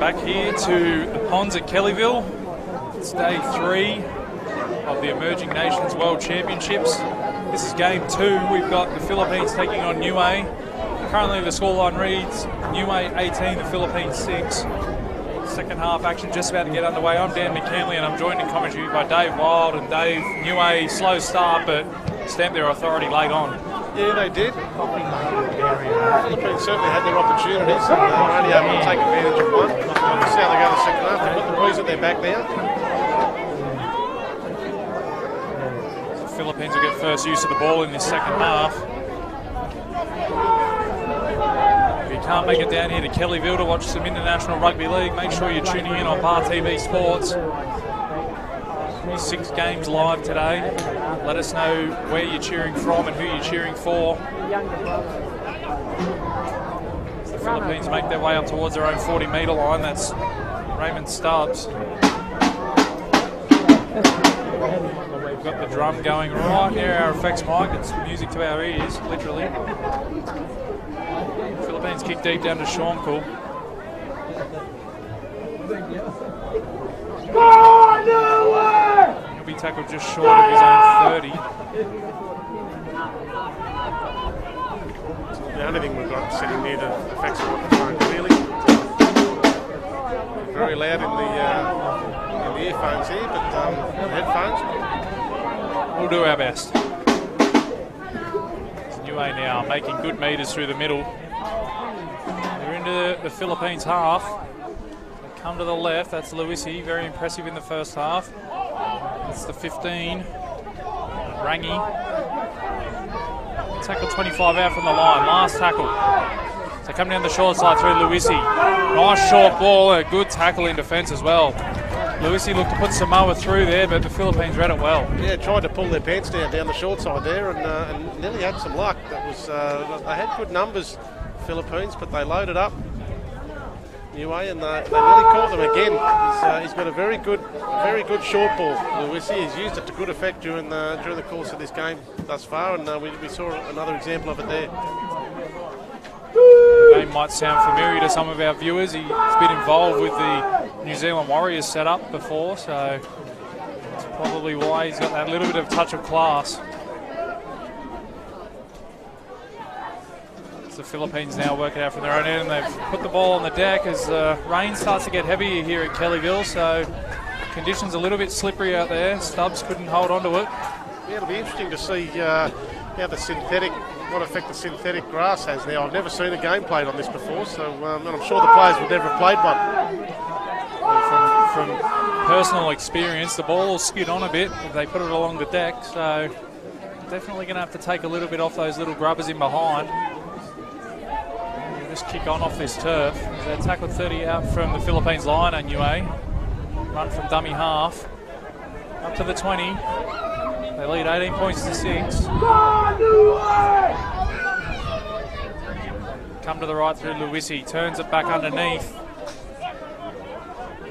Back here to the ponds at Kellyville. It's day 3 of the Emerging Nations World Championships. This is game 2. We've got the Philippines taking on Niue. Currently the scoreline reads Niue 18, the Philippines 6. Second half action just about to get underway. I'm Dan McCanley and I'm joined in commentary by Dave Wild. And Dave, Niue, slow start but stamped their authority late on. Yeah, they did. The Philippines certainly had their opportunities and they were only able to take advantage of one. We'll see how they go the second half. They've got the Roy's at their back now. The Philippines will get first use of the ball in this second half. If you can't make it down here to Kellyville to watch some international rugby league, make sure you're tuning in on Bar TV Sports. 6 games live today. Let us know where you're cheering from and who you're cheering for. As the Philippines make their way up towards their own 40-metre line, that's Raymond Stubbs. We've got the drum going right near our effects mic. It's music to our ears, literally. Philippines kick deep down to Shorncall. He'll be tackled just short of his own 30. The only thing we've got sitting near the effects microphone clearly. Very loud in the earphones here, but the headphones. We'll do our best. It's Niue now making good metres through the middle. They're into the Philippines half. They come to the left. That's Luisi, very impressive in the first half. That's the 15. Rangi. Tackle 25 out from the line. Last tackle. So come down the short side through Luisi. Nice short ball. A good tackle in defence as well. Luisi looked to put Samoa through there, but the Philippines read it well. Yeah, tried to pull their pants down the short side there and nearly had some luck. That was they had good numbers, Philippines, but they loaded up Niue and they nearly caught them again. He's got a very good short ball, Luisi. He's used it to good effect during the course of this game thus far, and we saw another example of it there. The name might sound familiar to some of our viewers. He's been involved with the New Zealand Warriors setup before, so that's probably why he's got that little bit of touch of class. It's the Philippines now working out from their own end, and they've put the ball on the deck as rain starts to get heavier here at Kellyville, so conditions a little bit slippery out there. Stubbs couldn't hold on to it. Yeah, it'll be interesting to see how what effect the synthetic grass has now. I've never seen a game played on this before, so and I'm sure the players would never have played one. From personal experience, the ball will skid on a bit if they put it along the deck, so definitely going to have to take a little bit off those little grubbers in behind. We'll just kick on off this turf. They tackled 30 out from the Philippines line on Niue. Run from dummy half. Up to the 20. They lead 18 points to 6. Come to the right through Luisi. Turns it back underneath.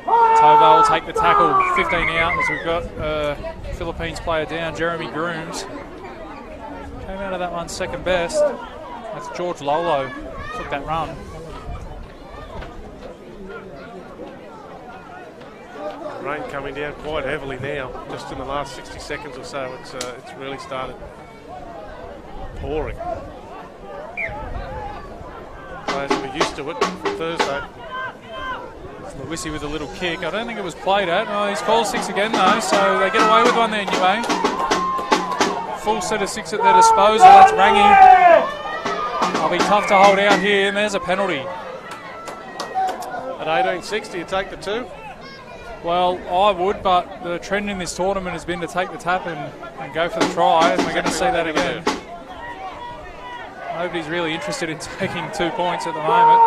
Tova will take the tackle. 15 out as we've got Philippines player down, Jeremy Grooms. Came out of that one second best. That's George Lolo. Took that run. Rain coming down quite heavily now. Just in the last 60 seconds or so, it's really started pouring. Players will be used to it for Thursday. Luisi with a little kick. I don't think it was played at. Oh, he's called 6 again though, so they get away with one there, Niue. Full set of 6 at their disposal. That's Rangi. It'll be tough to hold out here, and there's a penalty. At 18-6, do you take the 2? Well, I would, but the trend in this tournament has been to take the tap and go for the try, and we're going to see that again. Nobody's really interested in taking 2 points at the moment.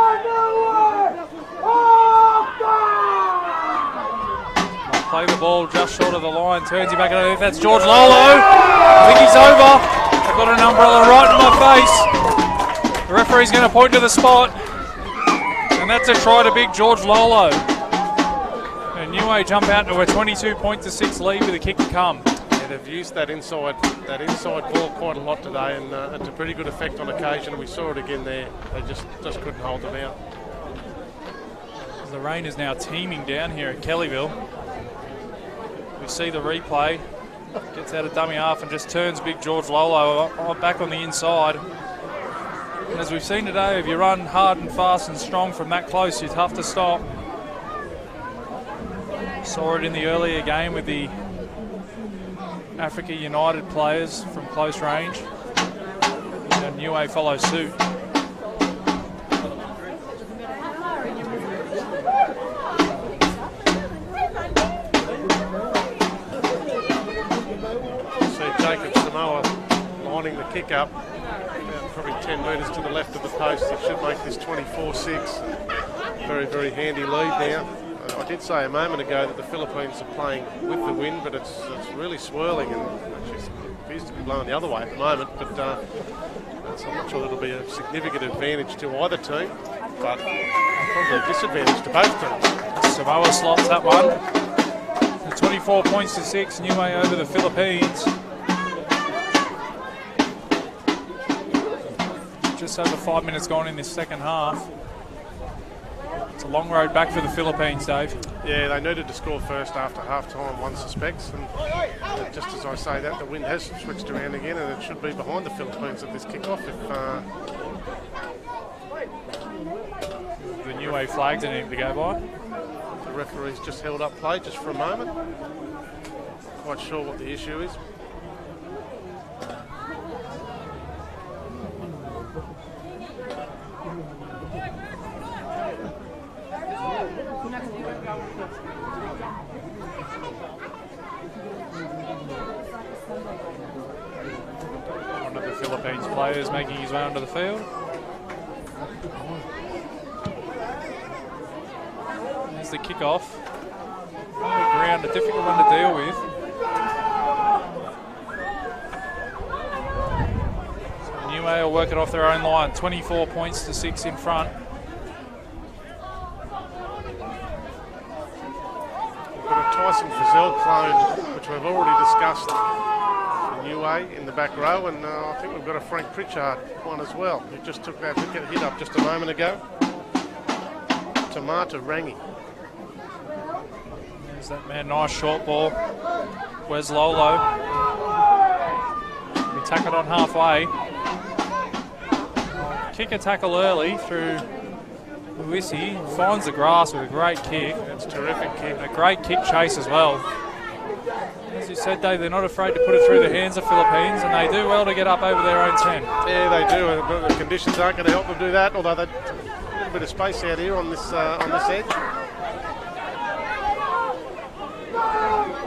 Play the ball just short of the line, turns him back underneath. That's George Lolo. I think he's over. I've got an umbrella right in my face. The referee's going to point to the spot, and that's a try to big George Lolo. And Niue jump out to a 22-6 lead with a kick to come. Yeah, they've used that inside ball quite a lot today, and to pretty good effect on occasion. We saw it again there. They just couldn't hold them out. The rain is now teeming down here at Kellyville. We see the replay. Gets out of dummy half and just turns big George Lolo back on the inside. And as we've seen today, if you run hard and fast and strong from that close, you're tough to stop. Saw it in the earlier game with the Africa United players from close range. And Niue follows suit. Lining the kick up, probably 10 metres to the left of the post. It should make this 24-6. Very, very handy lead now. I did say a moment ago that the Philippines are playing with the wind, but it's really swirling and actually appears to be blowing the other way at the moment. But so I'm not sure it'll be a significant advantage to either team, but probably a disadvantage to both teams. Samoa slots that one. 24 points to 6, Niue over the Philippines. Just over 5 minutes gone in this second half. It's a long road back for the Philippines, Dave. Yeah, they needed to score first after half-time, one suspects. And just as I say that, the wind has switched around again, and it should be behind the Philippines at this kick-off. If the Niue flag didn't need to go by. The referee's just held up play just for a moment. Quite sure what the issue is. One of the Philippines players making his way onto the field. There's the kickoff. On the ground, a difficult one to deal with. So Niue will work it off their own line. 24 points to 6 in front. Tyson Frizzell clone, which we've already discussed for Niue in the back row, and I think we've got a Frank Pritchard one as well. Who just took that wicket hit up just a moment ago. Tamata Rangi. There's that man, nice short ball. Where's Lolo? We tack it on halfway. Kick a tackle early through Luisi, finds the grass with a great kick. That's a terrific kick. A great kick chase as well. As you said, Dave, they're not afraid to put it through the hands of Philippines, and they do well to get up over their own 10. Yeah, they do. But the conditions aren't going to help them do that, although they've got a little bit of space out here on this edge.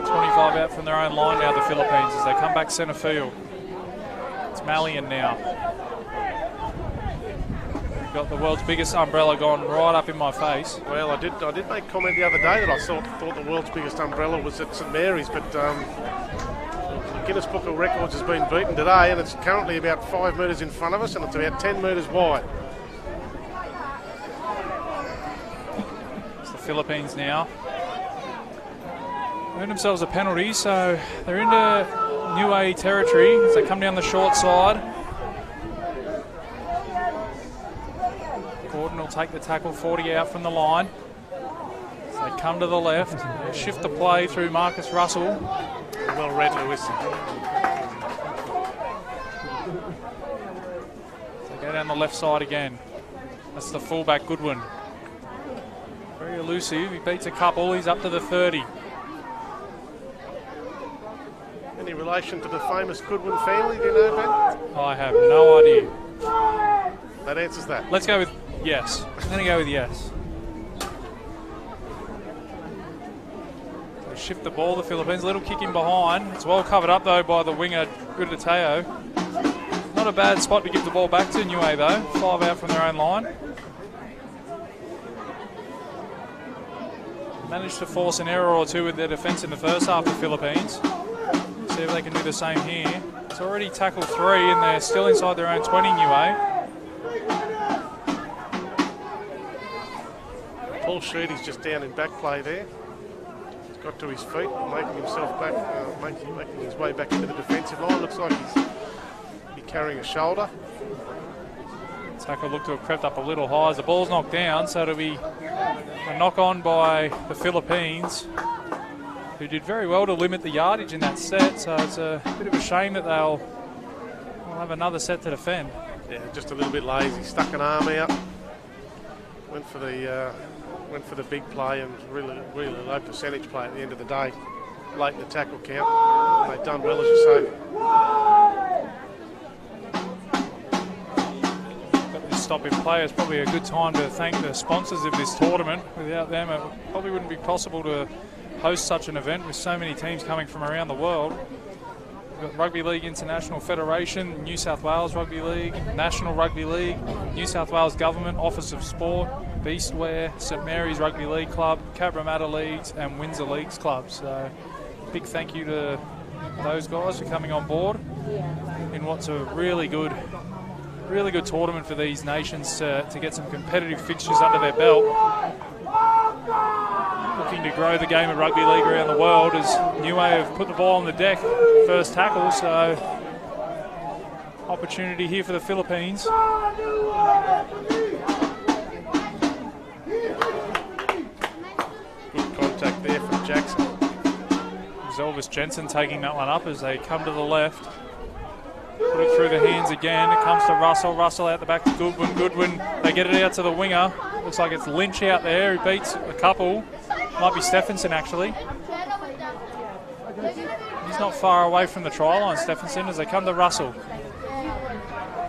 25 out from their own line now, the Philippines, as they come back centre field. It's Malian now. Got the world's biggest umbrella gone right up in my face. Well, I did make comment the other day that I thought the world's biggest umbrella was at St Mary's, but the Guinness Book of Records has been beaten today, and it's currently about 5 metres in front of us, and it's about 10 metres wide. It's the Philippines now. Earned themselves a penalty, so they're into Niue territory as they come down the short side. Gordon will take the tackle, 40 out from the line. So they come to the left, shift the play through Marcus Russell. Well read, Lewis. They go down the left side again. That's the fullback, Goodwin. Very elusive, he beats a couple, he's up to the 30. Any relation to the famous Goodwin family, do you know, Ben? I have no idea. That answers that. Let's go with yes. I'm going to go with yes. They shift the ball, the Philippines. Little kick in behind. It's well covered up, though, by the winger, Gudateo. Not a bad spot to give the ball back to Niue, though. 5 out from their own line. Managed to force an error or two with their defence in the first half, the Philippines. See if they can do the same here. It's already tackled 3, and they're still inside their own 20, Niue. Paul Sheedy's just down in back play there. He's got to his feet, making himself back, making his way back into the defensive line. Looks like he's carrying a shoulder. Tackle looked to have crept up a little high as the ball's knocked down, so it'll be A knock on by the Philippines, who did very well to limit the yardage in that set, so it's a bit of a shame that they'll have another set to defend. Yeah, just a little bit lazy, stuck an arm out, went for the big play, and really low percentage play at the end of the day, late in the tackle count. They've done well, as you say. Stop in play. It's probably a good time to thank the sponsors of this tournament. Without them, it probably wouldn't be possible to host such an event with so many teams coming from around the world. We've got Rugby League International Federation, New South Wales Rugby League, National Rugby League, New South Wales Government, Office of Sport, Beastware, St Mary's Rugby League Club, Cabramatta Leagues and Windsor Leagues Club. So big thank you to those guys for coming on board in what's a really good tournament for these nations to get some competitive fixtures under their belt. Looking to grow the game of rugby league around the world, as Niue have put the ball on the deck, first tackle, so opportunity here for the Philippines. Good contact there from Jackson. Elvis Jensen taking that one up as they come to the left. Put it through the hands again. It comes to Russell. Russell out the back to Goodwin. Goodwin, they get it out to the winger. Looks like it's Lynch out there. He beats a couple. Might be Stephenson, actually. He's not far away from the try line, Stephenson, as they come to Russell.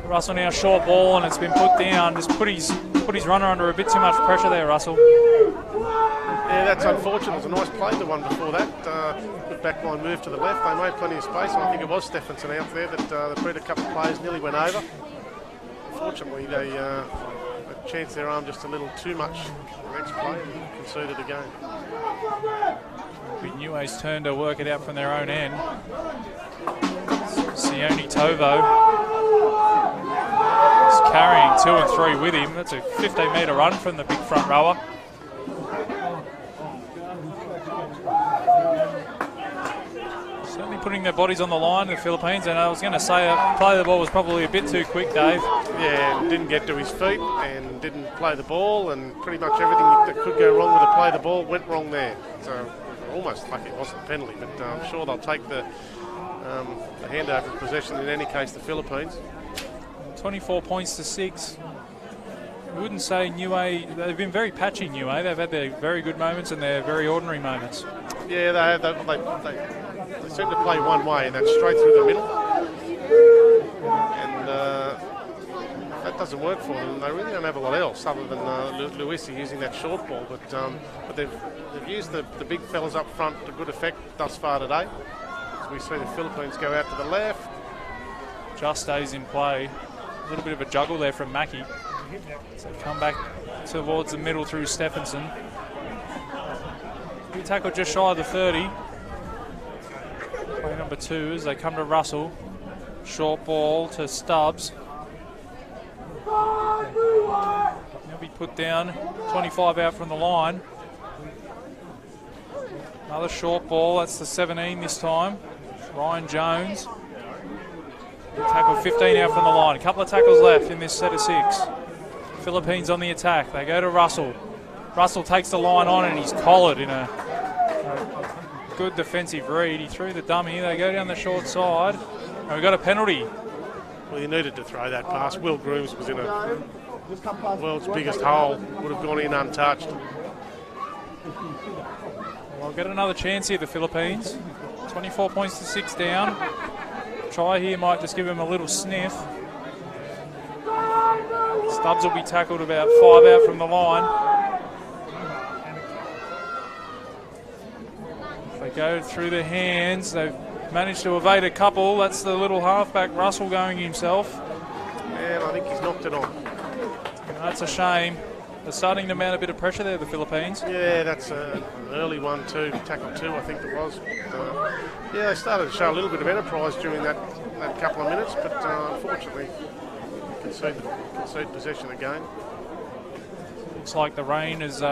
Russell now short ball, and it's been put down. Just put his runner under a bit too much pressure there, Russell. Yeah, that's unfortunate. It was a nice play, the one before that. Good backline move to the left. They made plenty of space. I think it was Stephenson out there that the bred a couple of players nearly went over. Unfortunately, they chanced their arm just a little too much the next play and conceded again. It'll be Niue's turn to work it out from their own end. Sione Tovo is carrying 2 and 3 with him. That's a 15-metre run from the big front rower. Certainly putting their bodies on the line, the Philippines, and I was going to say play of the ball was probably a bit too quick, Dave. Yeah, and didn't get to his feet and didn't play the ball, and pretty much everything that could go wrong with a play of the ball went wrong there. So almost lucky it wasn't a penalty, but I'm sure they'll take the handover of possession in any case, the Philippines. 24 points to 6. I wouldn't say Niue, they've been very patchy, Niue. They've had their very good moments and their very ordinary moments. Yeah, they have. They seem to play one way, and that's straight through the middle. And that doesn't work for them. They really don't have a lot else other than Luisi using that short ball. But they've used the big fellas up front to good effect thus far today. As we see the Philippines go out to the left. Just stays in play. A little bit of a juggle there from Mackie. So come back towards the middle through Stephenson. We tackle just shy of the 30. Play number 2 as they come to Russell. Short ball to Stubbs. He'll be put down. 25 out from the line. Another short ball. That's the 17 this time. Ryan Jones. Tackle 15 out from the line. A couple of tackles left in this set of 6. Philippines on the attack. They go to Russell. Russell takes the line on and he's collared in a good defensive read. He threw the dummy. They go down the short side. And we've got a penalty. Well, he needed to throw that pass. Will Grooms was in a world's biggest hole. Would have gone in untouched. Well, get another chance here, the Philippines. 24 points to 6 down. Try here might just give him a little sniff. Stubbs will be tackled about 5 out from the line. If they go through their hands, they've managed to evade a couple. That's the little halfback, Russell, going himself. And I think he's knocked it on. That's a shame. They're starting to mount a bit of pressure there, the Philippines. Yeah, that's an early one too, tackle 2 I think it was. Yeah, they started to show a little bit of enterprise during that couple of minutes, but unfortunately concede possession again. Looks like the rain is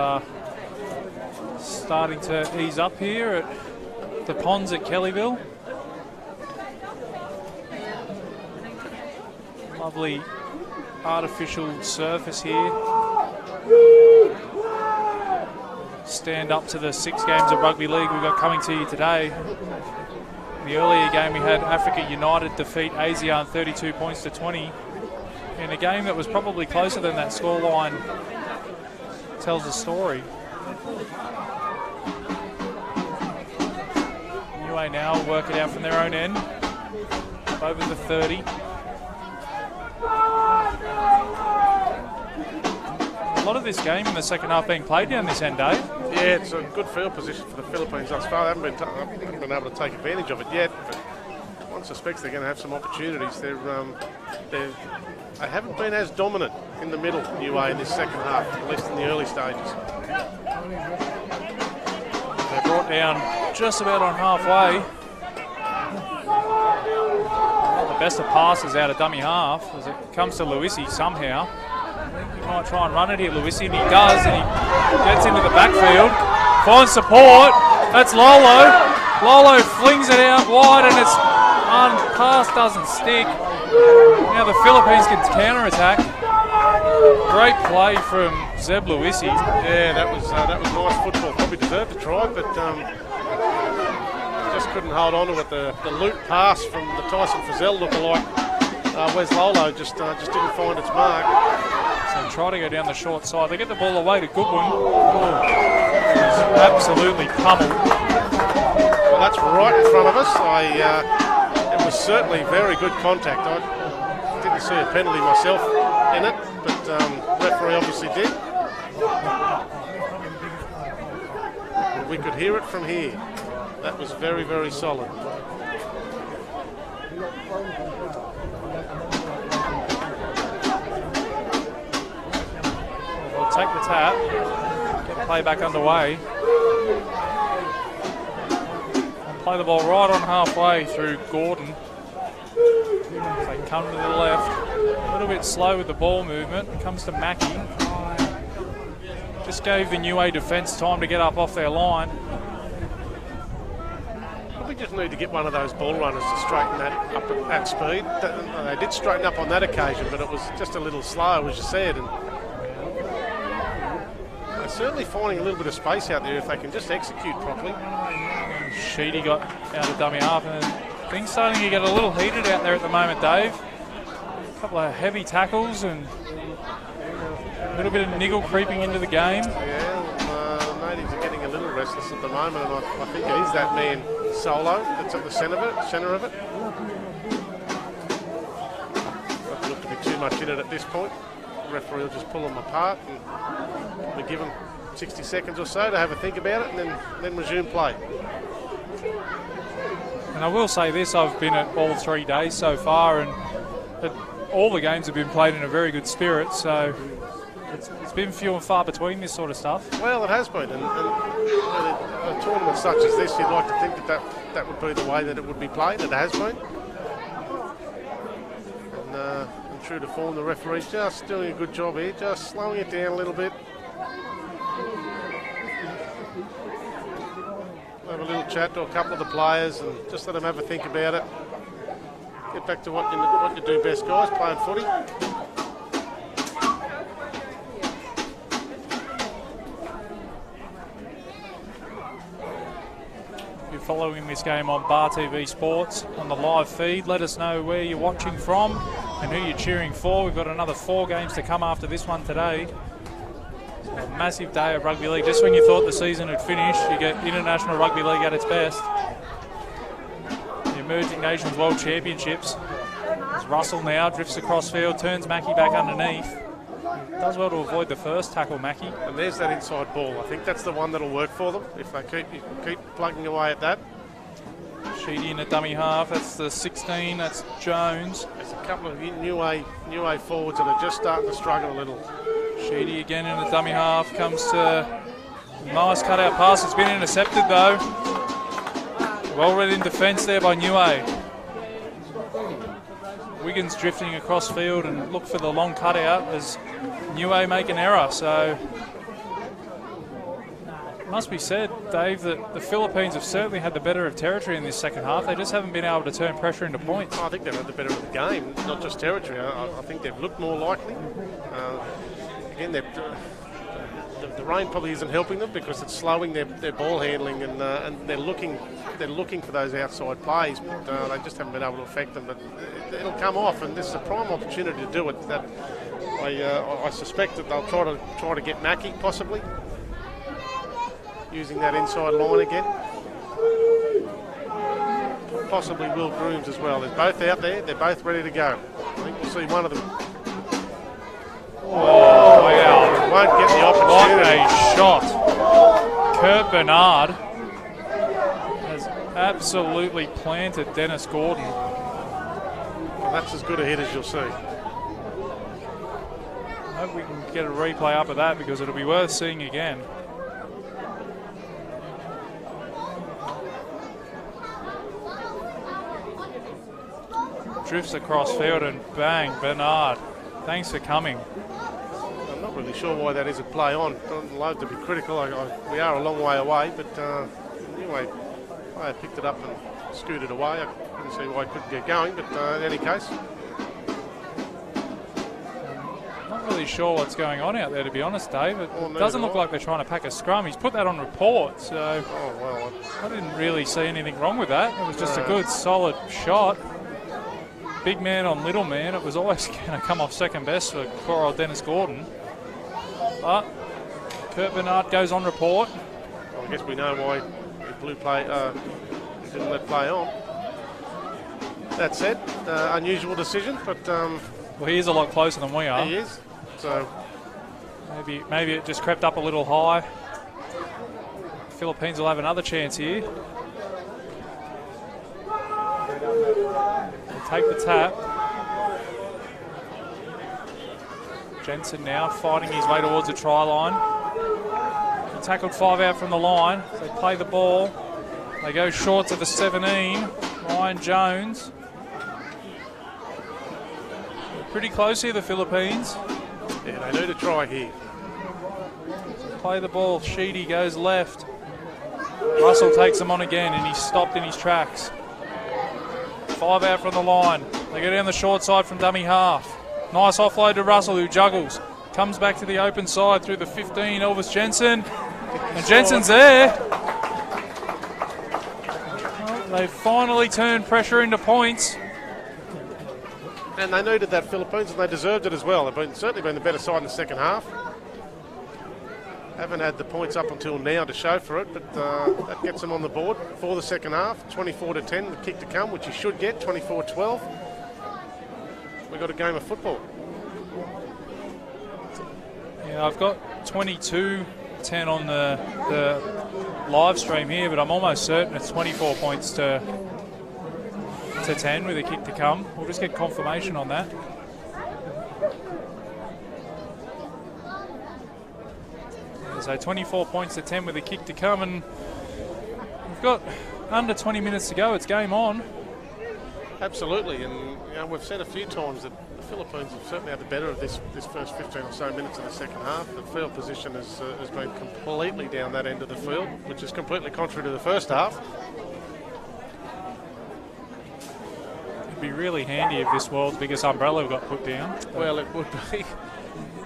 starting to ease up here at the ponds at Kellyville. Lovely artificial surface here. stand up to the 6 games of rugby league we've got coming to you today. In the earlier game, we had Africa United defeat ASEAN 32 points to 20. In a game that was probably closer than that scoreline tells the story. Niue now work it out from their own end. Over the 30. A lot of this game in the second half being played down this end, Dave. Yeah, it's a good field position for the Philippines thus far. They haven't been able to take advantage of it yet, but one suspects they're going to have some opportunities. They haven't been as dominant in the middle, Niue, in this second half, at least in the early stages. They're brought down just about on halfway. Not the best of passes out of dummy half as it comes to Luisi somehow. He might try and run it here, Luisi, and he does, and he gets into the backfield, finds support. That's Lolo. Lolo flings it out wide, and it's pass doesn't stick. Now the Philippines can counter-attack. Great play from Zeb Luisi. Yeah, that was nice football. Probably deserved a try, but just couldn't hold on to it. The loop pass from the Tyson Frizzell lookalike. Wes Lolo just didn't find its mark. So try to go down the short side. They get the ball away to Goodwin. Absolutely pummeled. Well, that's right in front of us. It was certainly very good contact. I didn't see a penalty myself in it, but referee obviously did. We could hear it from here. That was very, very solid. We'll take the tap, get play back underway. Play the ball right on halfway through Gordon. They come to the left. A little bit slow with the ball movement. It comes to Mackie. Just gave the Niue defence time to get up off their line. We just need to get one of those ball runners to straighten that up at speed. They did straighten up on that occasion, but it was just a little slow, as you said. And they're certainly finding a little bit of space out there if they can just execute properly. Sheedy got out of dummy half, and things starting to get a little heated out there at the moment, Dave. A couple of heavy tackles and a little bit of niggle creeping into the game. Yeah, the natives are getting a little restless at the moment, and I think it is that man Solo that's at the centre of it. Doesn't look to be too much in it at this point. The referee will just pull them apart and probably give them 60 seconds or so to have a think about it, and then resume play. And I will say this, I've been at all 3 days so far, and all the games have been played in a very good spirit, so it's been few and far between this sort of stuff. Well, it has been, and a tournament such as this, you'd like to think that would be the way that it would be played. It has been. And true to form, the referee's just doing a good job here, just slowing it down a little bit. Have a little chat to a couple of the players and just let them have a think about it. Get back to what you do best, guys, playing footy. If you're following this game on Bar TV Sports on the live feed, let us know where you're watching from and who you're cheering for. We've got another 4 games to come after this one today. A massive day of rugby league. Just when you thought the season had finished, you get International Rugby League at its best. The Emerging Nations World Championships. As Russell now drifts across field, turns Mackie back underneath. Does well to avoid the first tackle, Mackie. And there's that inside ball. I think that's the one that'll work for them if they keep plugging away at that. Sheedy in a dummy half. That's the 16. That's Jones. There's a couple of Niue forwards that are just starting to struggle a little. Sheedy again in the dummy half, comes to nice cutout pass. It's been intercepted though. Well read in defence there by Niue. Wiggins drifting across field and look for the long cutout as Niue make an error. So it must be said, Dave, that the Philippines have certainly had the better of territory in this second half. They just haven't been able to turn pressure into points. I think they've had the better of the game, not just territory. I think they've looked more likely. Again, the rain probably isn't helping them because it's slowing their ball handling, and they're looking for those outside plays, but they just haven't been able to affect them. But it'll come off, and this is a prime opportunity to do it. That I suspect that they'll try to get Mackie possibly using that inside line again. Possibly Will Grooms as well. They're both out there. They're both ready to go. I think we'll see one of them. Oh, wow. Won't get the opportunity. What a shot. Kurt Bernard has absolutely planted Dennis Gordon. Well, that's as good a hit as you'll see. I hope we can get a replay up of that because it'll be worth seeing again. Drifts across field and bang, Bernard. Thanks for coming. I'm not really sure why that isn't play on. Don't love to be critical. We are a long way away, but anyway, I picked it up and scooted away. I couldn't see why I couldn't get going, but in any case. Not really sure what's going on out there, to be honest, Dave. It Well, doesn't look like they're trying to pack a scrum. He's put that on report, so Oh, well, I didn't really see anything wrong with that. It was just a good, solid shot. Big man on little man. It was always going to come off second best for poor old Dennis Gordon. But Kurt Bernard goes on report. I guess we know why he didn't let play on. That said, unusual decision, but Well, he is a lot closer than we are. he is. So Maybe it just crept up a little high. Philippines will have another chance here. They'll take the tap. Jensen now fighting his way towards the try line. He tackled 5 out from the line. They play the ball. They go short to the 17. Ryan Jones. Pretty close here, the Philippines. yeah, they need a try here. Play the ball. Sheedy goes left. Russell takes him on again, and he's stopped in his tracks. 5 out from the line. They go down the short side from dummy half. Nice offload to Russell, who juggles. Comes back to the open side through the 15, Elvis Jensen. And Jensen's there. Well, they finally turned pressure into points. And they needed that, Philippines, and they deserved it as well. They've certainly been the better side in the second half. Haven't had the points up until now to show for it, but that gets them on the board for the second half. 24-10, the kick to come, which you should get, 24-12. We've got a game of football. Yeah, I've got 22-10 on the live stream here, but I'm almost certain it's 24 points to 10 with a kick to come. We'll just get confirmation on that. So 24 points to 10 with a kick to come, and we've got under 20 minutes to go. It's game on. Absolutely, and we've said a few times that the Philippines have certainly had the better of this first 15 or so minutes of the second half. The field position has been completely down that end of the field, which is completely contrary to the first half. It'd be really handy if this world's biggest umbrella got put down. Well, it would be.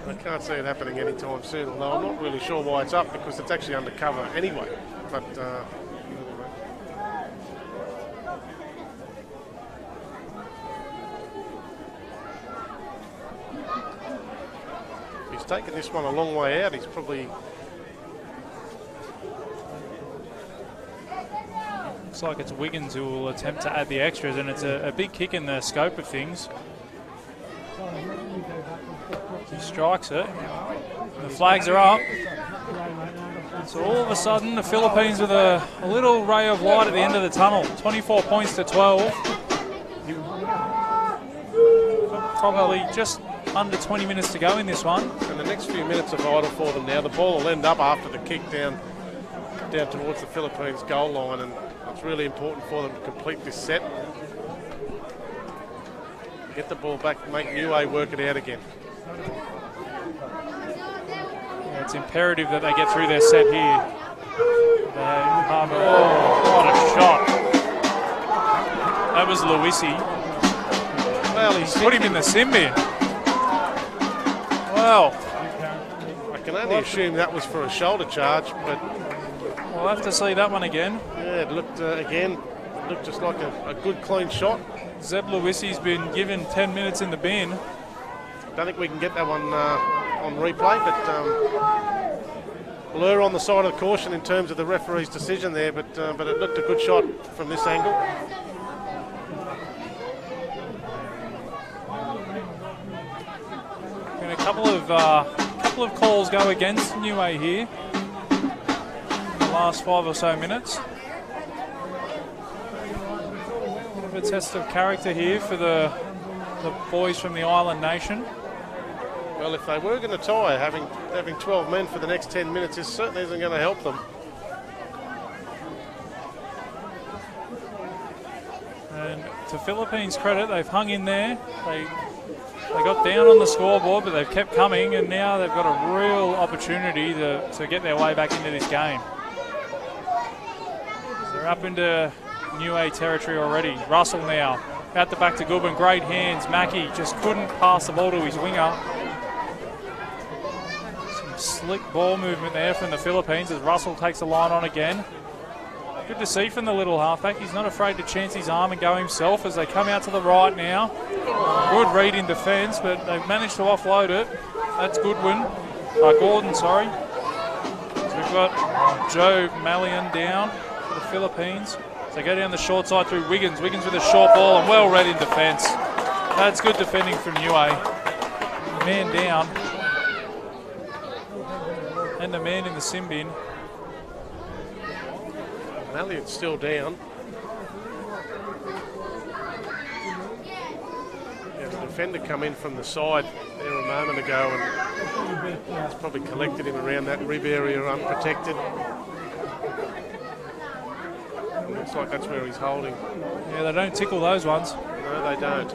I can't see it happening anytime soon, although I'm not really sure why it's up because it's actually undercover anyway. But he's taken this one a long way out. He's probably... Looks like it's Wiggins who will attempt to add the extras, and it's a big kick in the scope of things. He strikes it. The flags are up. So all of a sudden, the Philippines with a little ray of light at the end of the tunnel. 24 points to 12. Probably just under 20 minutes to go in this one. And the next few minutes are vital for them now. The ball will end up after the kick down towards the Philippines goal line, and it's really important for them to complete this set. Get the ball back, make Niue work it out again. Yeah, it's imperative that they get through their set here. What a shot. That was Luisi. Well, he's Put him in the sin bin. Well, I can only assume that was for a shoulder charge, but we'll have to see that one again. yeah, it looked just like a good clean shot. Zeb Lewisi's been given 10 minutes in the bin. Don't think we can get that one on replay, but we'll err on the side of caution in terms of the referee's decision there, but it looked a good shot from this angle. And a couple of calls go against Niue here in the last 5 or so minutes. Bit of a test of character here for the boys from the island nation. Well, if they were going to tie, having 12 men for the next 10 minutes certainly isn't going to help them. And to Philippines' credit, they've hung in there. They got down on the scoreboard, but they've kept coming, and now they've got a real opportunity to get their way back into this game. So they're up into Niue territory already. Russell now out the back to Goodwin. Great hands. Mackie just couldn't pass the ball to his winger. Some slick ball movement there from the Philippines as Russell takes the line on again. Good to see from the little halfback. He's not afraid to chance his arm and go himself as they come out to the right now. Good read in defence, but they've managed to offload it. That's Gordon, sorry. So we've got Joe Malian down for the Philippines. So they go down the short side through Wiggins. Wiggins with a short ball and well read in defence. That's good defending from Niue. Man down. And the man in the sin bin. Malian's still down. Yeah, the defender come in from the side there a moment ago and it's probably collected him around that rib area unprotected. It looks like that's where he's holding. Yeah, they don't tickle those ones. No, they don't.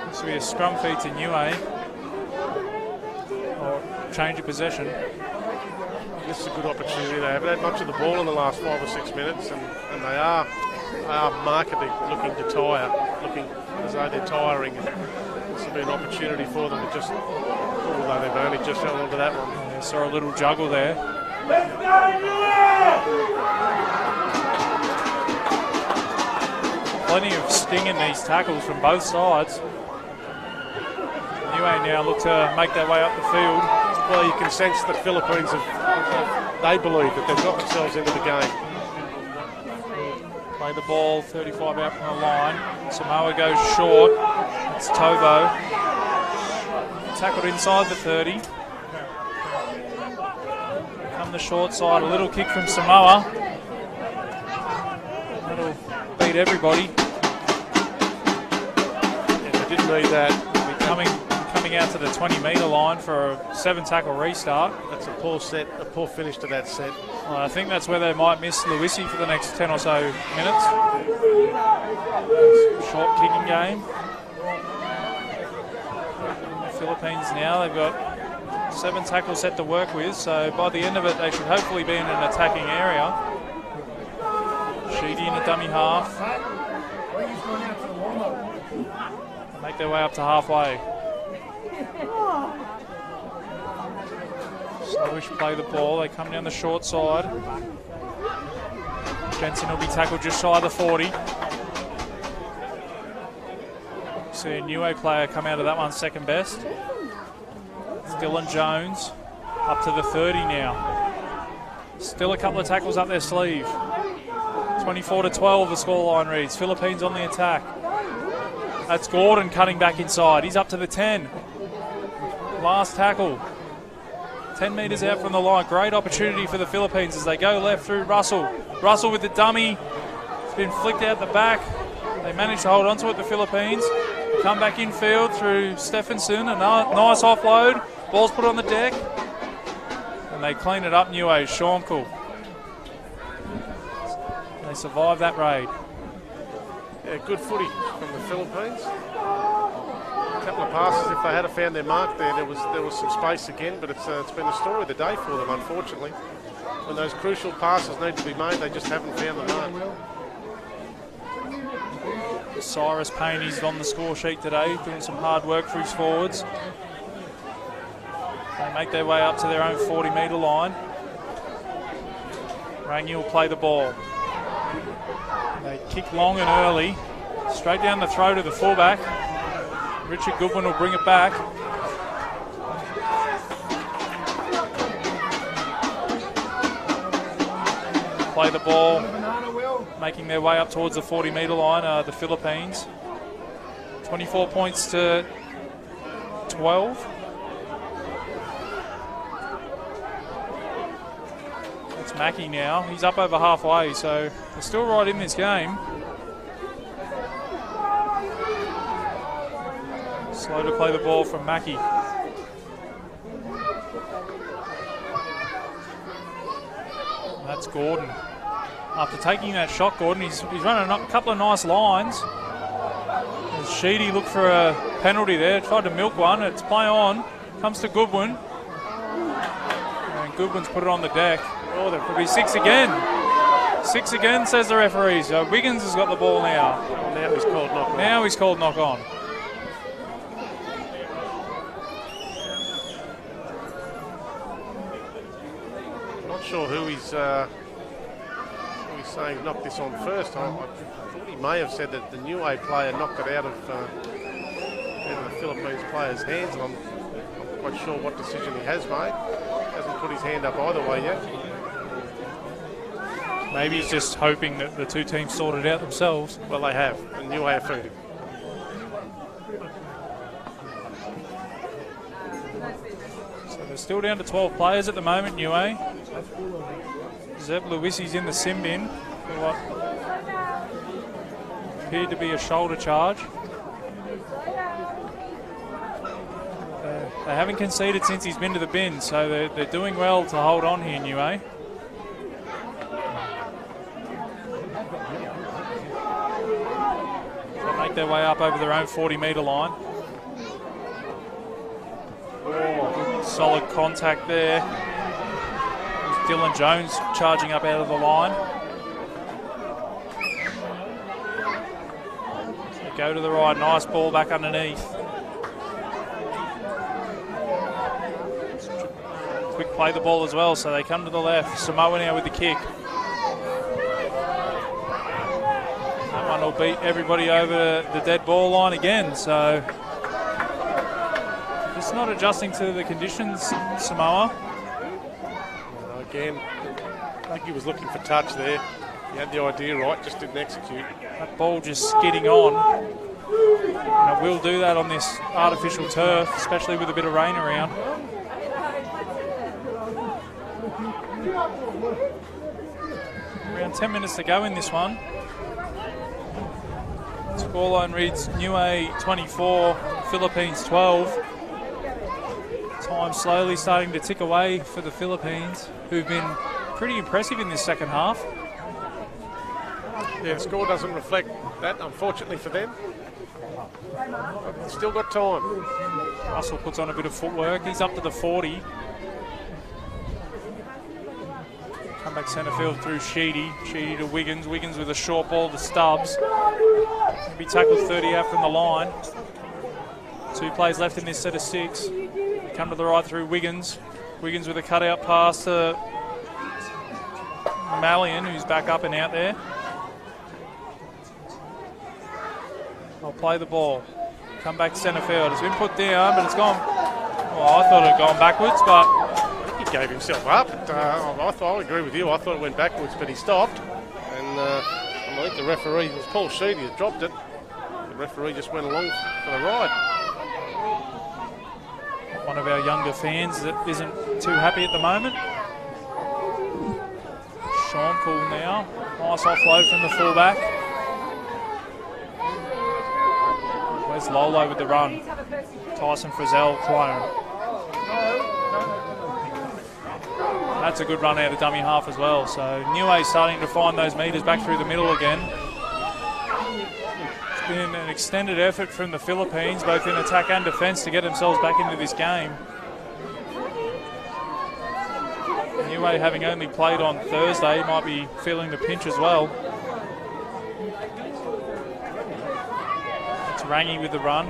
This will be a scrum feed to Niue, or change of possession. This is a good opportunity. They haven't had much of the ball in the last 5 or 6 minutes, and they are markedly looking to tire, looking as though they're tiring. This will be an opportunity for them to just, although they've only just held on to that one. Yeah, saw a little juggle there. Plenty of sting in these tackles from both sides. Niue now look to make their way up the field. Well, you can sense that Philippines they believe that they've got themselves into the game. Play the ball 35 out from the line. Samoa goes short. It's Tovo. Tackled inside the 30. Come the short side, a little kick from Samoa. That'll beat everybody. Yeah, they didn't need that. Coming out to the 20-metre line for a 7-tackle restart. That's a poor finish to that set. Well, I think that's where they might miss Lewisi for the next 10 or so minutes. Short kicking game. The Philippines now, they've got 7 tackles set to work with, so by the end of it they should hopefully be in an attacking area. Sheedy in a dummy half. Make their way up to halfway. Slowish play the ball. They come down the short side. Jensen will be tackled just shy of the 40. See a Niue player come out of that one second best. It's Dylan Jones up to the 30 now. Still a couple of tackles up their sleeve. 24-12 the scoreline reads. Philippines on the attack. That's Gordon cutting back inside. He's up to the 10. Last tackle. 10 metres out from the line. Great opportunity for the Philippines as they go left through Russell. Russell with the dummy. It's been flicked out the back. They managed to hold on to it, the Philippines. Come back infield through Stephenson. A nice offload. Ball's put on the deck. And they clean it up, Niue. Shonkel. They survive that raid. Yeah, good footy from the Philippines. couple of passes. If they had found their mark there was some space again, but it's been the story of the day for them, unfortunately. When those crucial passes need to be made, they just haven't found the mark. Cyrus Payne is on the score sheet today, doing some hard work for his forwards. They make their way up to their own 40-metre line. Rangi will play the ball. They kick long and early, straight down the throat of the fullback. Richard Goodwin will bring it back. Play the ball, making their way up towards the 40-metre line, the Philippines. 24 points to 12. It's Mackie now. He's up over halfway, so they're still right in this game. Slow to play the ball from Mackie. That's Gordon. After taking that shot, Gordon, he's running a couple of nice lines. As Sheedy looked for a penalty there, tried to milk one. It's play on, comes to Goodwin. And Goodwin's put it on the deck. Oh, there could be 6 again. 6 again, says the referee. So Wiggins has got the ball now. Now he's called knock on. Now he's called knock on. Not sure who he's saying knocked this on first. I thought he may have said that the Niue player knocked it out of the Philippines player's hands, and I'm not quite sure what decision he has made. Hasn't put his hand up either way yet. Maybe he's just hoping that the two teams sort it out themselves. Well, they have. The Niue have found him. So they're still down to 12 players at the moment, Niue. Zeb Lewissi's in the sim bin for what appeared to be a shoulder charge. They haven't conceded since he's been to the bin, so they're doing well to hold on here, Niue. They make their way up over their own 40-metre line. Oh, solid contact there. Dylan Jones charging up out of the line. They go to the right, nice ball back underneath. Quick play the ball as well, so they come to the left. Samoa now with the kick. That one will beat everybody over the dead ball line again, so just not adjusting to the conditions, Samoa. Again, I think he was looking for touch there. He had the idea right, just didn't execute. That ball just skidding on. And it will do that on this artificial turf, especially with a bit of rain around. Around 10 minutes to go in this one. Scoreline reads Niue 24, Philippines 12. Time slowly starting to tick away for the Philippines, who've been pretty impressive in this second half. Yeah, the score doesn't reflect that, unfortunately for them. But still got time. Russell puts on a bit of footwork. He's up to the 40. Come back centre field through Sheedy. Sheedy to Wiggins. Wiggins with a short ball to Stubbs. He'll be tackled 30 out from the line. 2 plays left in this set of 6. Come to the right through Wiggins. Wiggins with a cutout pass to Mallion, who's back up and out there. I'll play the ball. Come back centre field. It's been put down, but it's gone. Well, I thought it had gone backwards, but I think he gave himself up. I agree with you. I thought it went backwards, but he stopped. And I think the referee, it was Paul Sheedy that dropped it. The referee just went along for the ride. One of our younger fans that isn't too happy at the moment. Sean Poole now. Nice offload from the fullback. Where's Lolo with the run? Tyson Frizzell clone. That's a good run out of dummy half as well. So Niue starting to find those metres back through the middle again. been an extended effort from the Philippines, both in attack and defence, to get themselves back into this game. Niue, having only played on Thursday, might be feeling the pinch as well. It's Rangi with the run.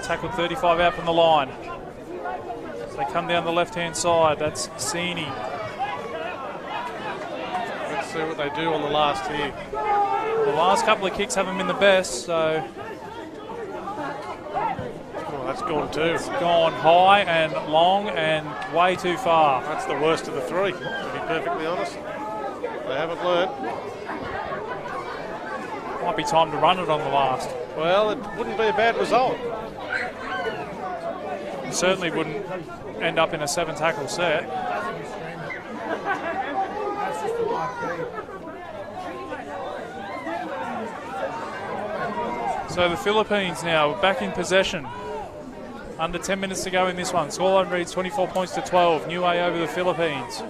Tackled 35 out from the line. So they come down the left-hand side. That's Sini. Let's see what they do on the last here. The last couple of kicks haven't been the best, so... Oh, that's gone too. It's gone high and long and way too far. That's the worst of the three, to be perfectly honest. They haven't learned. Might be time to run it on the last. Well, it wouldn't be a bad result. It certainly wouldn't end up in a 7-tackle set. So the Philippines now back in possession. Under 10 minutes to go in this one. Scoreline reads 24 points to 12. Niue over the Philippines.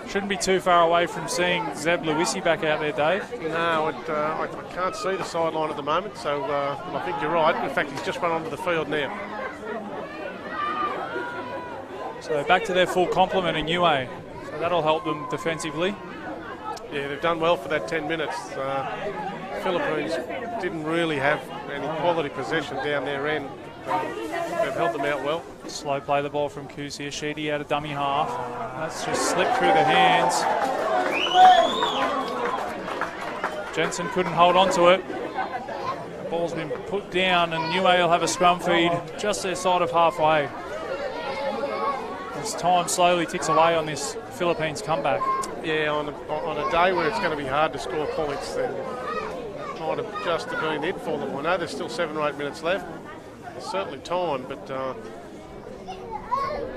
Shouldn't be too far away from seeing Zeb Luisi back out there, Dave. No, I can't see the sideline at the moment, so I think you're right. In fact, he's just run onto the field now. So back to their full complement in Niue. So that'll help them defensively. Yeah, they've done well for that 10 minutes. Philippines didn't really have any quality possession down their end. They've held them out well. Slow play the ball from Kusi. Sheedy out of dummy half. That's just slipped through the hands. Jensen couldn't hold on to it. The ball's been put down and Niue will have a scrum feed just their side of halfway. As time slowly ticks away on this Philippines comeback. Yeah, on a day where it's going to be hard to score points, then might have just been it for them. I know there's still 7 or 8 minutes left. There's certainly time, but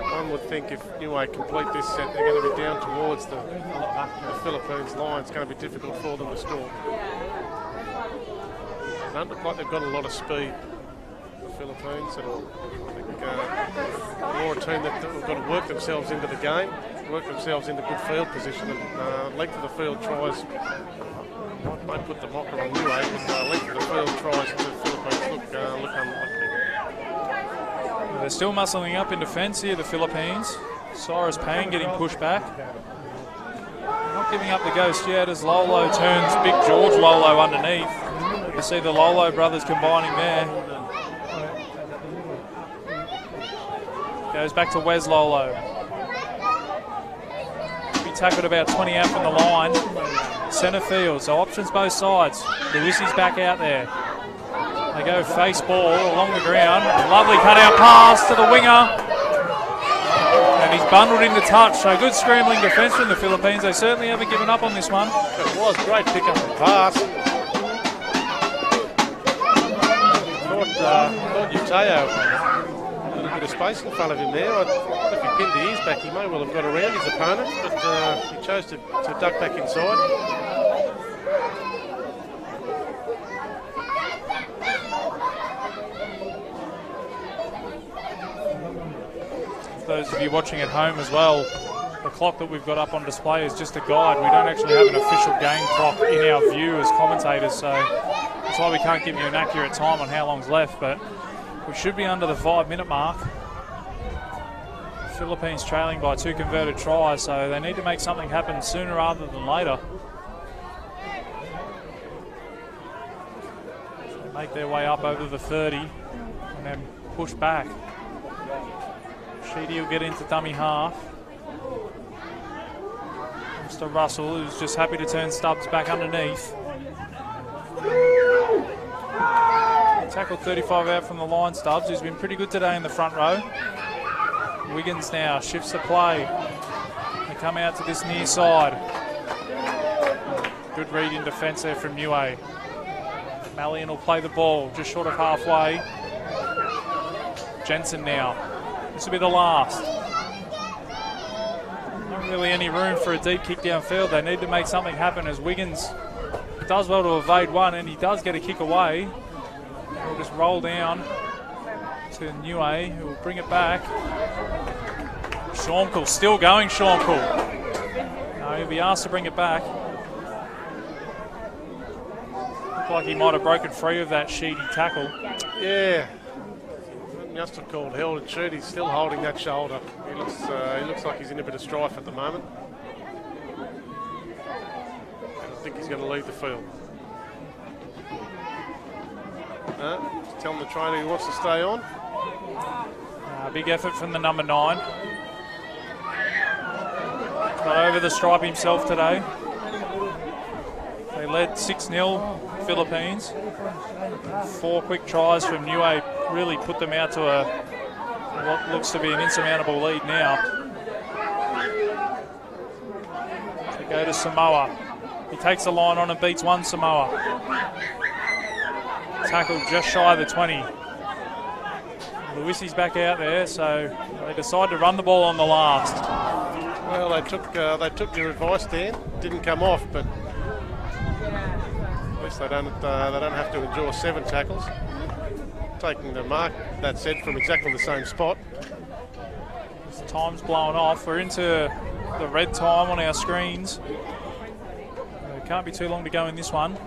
one would think if Niue complete this set, they're going to be down towards the Philippines line. It's going to be difficult for them to score. They don't look like they've got a lot of speed, the Philippines, and I think more a team that have got to work themselves into the game, work themselves into good field position, and length of the field tries. Might put the mocker on Niue, but length of the field tries to the Philippines look unlikely. They're still muscling up in defence here, the Philippines. Cyrus Payne getting pushed back. Not giving up the ghost yet as Lolo turns Big George Lolo underneath. You see the Lolo brothers combining there. Goes back to Wes Lolo. Be tackled about 20 out from the line. Centre field, so options both sides. Luisi's back out there. They go face ball along the ground. Lovely cutout pass to the winger. And he's bundled into touch. So good scrambling defence from the Philippines. They certainly haven't given up on this one. It was great pick up and pass. Thought Uteo had a little bit of space in front of him there. If he pinned the ears back, he may well have got around his opponent, but he chose to duck back inside. Those of you watching at home as well, the clock that we've got up on display is just a guide. We don't actually have an official game clock in our view as commentators, so that's why we can't give you an accurate time on how long's left, but we should be under the 5-minute mark. The Philippines trailing by 2 converted tries, so they need to make something happen sooner rather than later. So make their way up over the 30 and then push back. Sheedy will get into dummy half. Mr. Russell, who's just happy to turn Stubbs back underneath. Tackled 35 out from the line, Stubbs, who's been pretty good today in the front row. Wiggins now shifts the play. They come out to this near side. Good read in defence there from Niue. Malian will play the ball just short of halfway. Jensen now. This will be the last. Not really any room for a deep kick downfield. They need to make something happen as Wiggins does well to evade one, and he does get a kick away. He'll just roll down to Niue, who will bring it back. Shorncall still going, Shorncall. No, he'll be asked to bring it back. Looked like he might have broken free of that Sheedy tackle. Yeah. Just called held and shoot. He's still holding that shoulder. He looks like he's in a bit of strife at the moment. I think he's going to leave the field. Just telling the trainer he wants to stay on. Big effort from the number 9. Got over the stripe himself today. They led 6-0 Philippines. 4 quick tries from Niue really put them out to what looks to be an insurmountable lead now. They go to Samoa. He takes the line on and beats one Samoa. Tackled just shy of the 20. Lewissy's back out there, so they decide to run the ball on the last. Well, they took your advice, Dan. Didn't come off, but at least they don't have to endure 7 tackles. Taking the mark, that said, from exactly the same spot. Time's blown off. We're into the red time on our screens. It can't be too long to go in this one.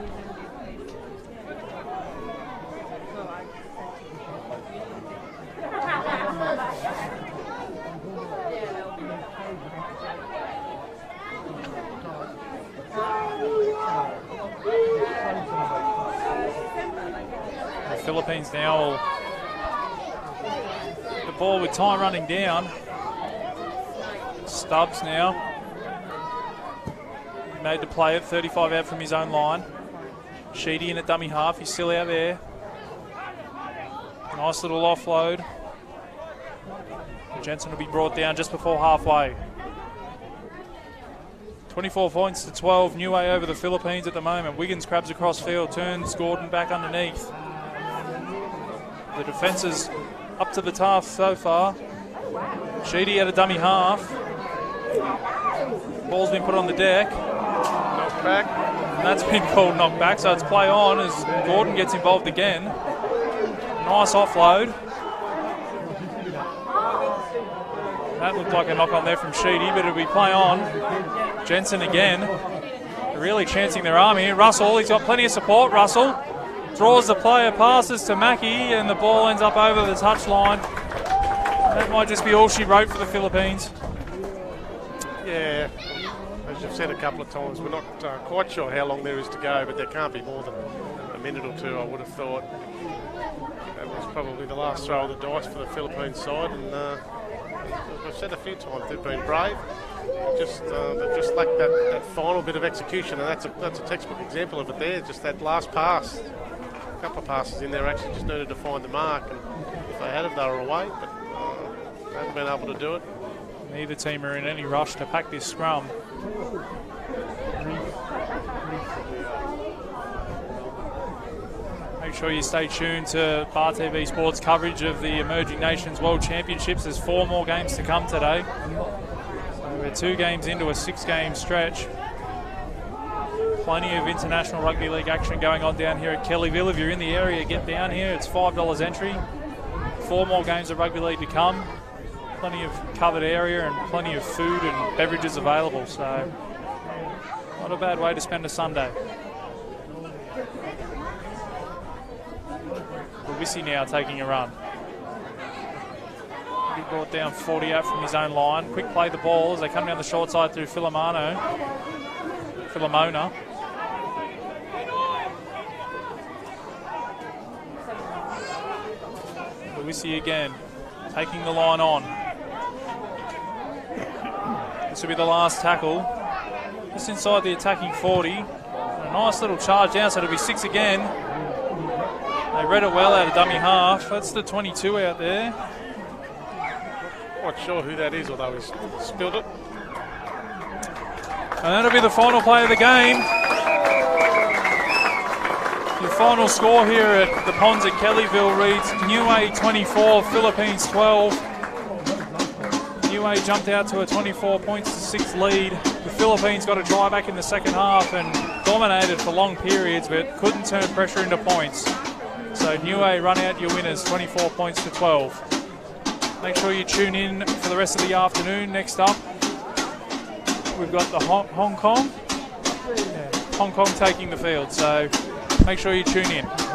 The Philippines now will the ball with time running down. Stubbs now made the play at 35 out from his own line. Sheedy in at dummy half. He's still out there. Nice little offload. Jensen will be brought down just before halfway. 24 points to 12. Niue over the Philippines at the moment. Wiggins crabs across field, turns Gordon back underneath. The defence is up to the task so far. Sheedy at a dummy half. Ball's been put on the deck. Knocked back. And that's been called knocked back, so it's play on as Gordon gets involved again. Nice offload. That looked like a knock on there from Sheedy, but it'll be play on. Jensen again. They're really chancing their arm here. Russell, he's got plenty of support. Russell draws the player, passes to Mackie, and the ball ends up over the touchline. That might just be all she wrote for the Philippines. Yeah, as you've said a couple of times, we're not quite sure how long there is to go, but there can't be more than a minute or two, I would have thought. That was probably the last throw of the dice for the Philippines side, and as I've said a few times, they've been brave. They've just lacked that final bit of execution, and that's a textbook example of it there. Just that last pass, a couple of passes in there actually just needed to find the mark, and if they had it, they were away, but they haven't been able to do it. Neither team are in any rush to pack this scrum. Make sure you stay tuned to Bar TV Sports coverage of the Emerging Nations World Championships. There's 4 more games to come today. So we're 2 games into a 6-game stretch. Plenty of international rugby league action going on down here at Kellyville. If you're in the area, get down here. It's $5 entry. 4 more games of rugby league to come. Plenty of covered area and plenty of food and beverages available, so not a bad way to spend a Sunday. Lewisy now taking a run. He brought down 48 from his own line. Quick play the ball as they come down the short side through Filomona. Lewisy again, taking the line on. This will be the last tackle. Just inside the attacking 40. And a nice little charge down, so it'll be 6 again. They read it well out of dummy half. That's the 22 out there. Not sure who that is, although he's spilled it. And that'll be the final play of the game. The final score here at the Ponds at Kellyville reads Niue 24, Philippines 12. Niue jumped out to a 24 points to 6 lead. The Philippines got a try back in the second half and dominated for long periods, but couldn't turn pressure into points. So Niue run out your winners, 24 points to 12. Make sure you tune in for the rest of the afternoon. Next up, we've got the Hong Kong taking the field. So Make sure you tune in.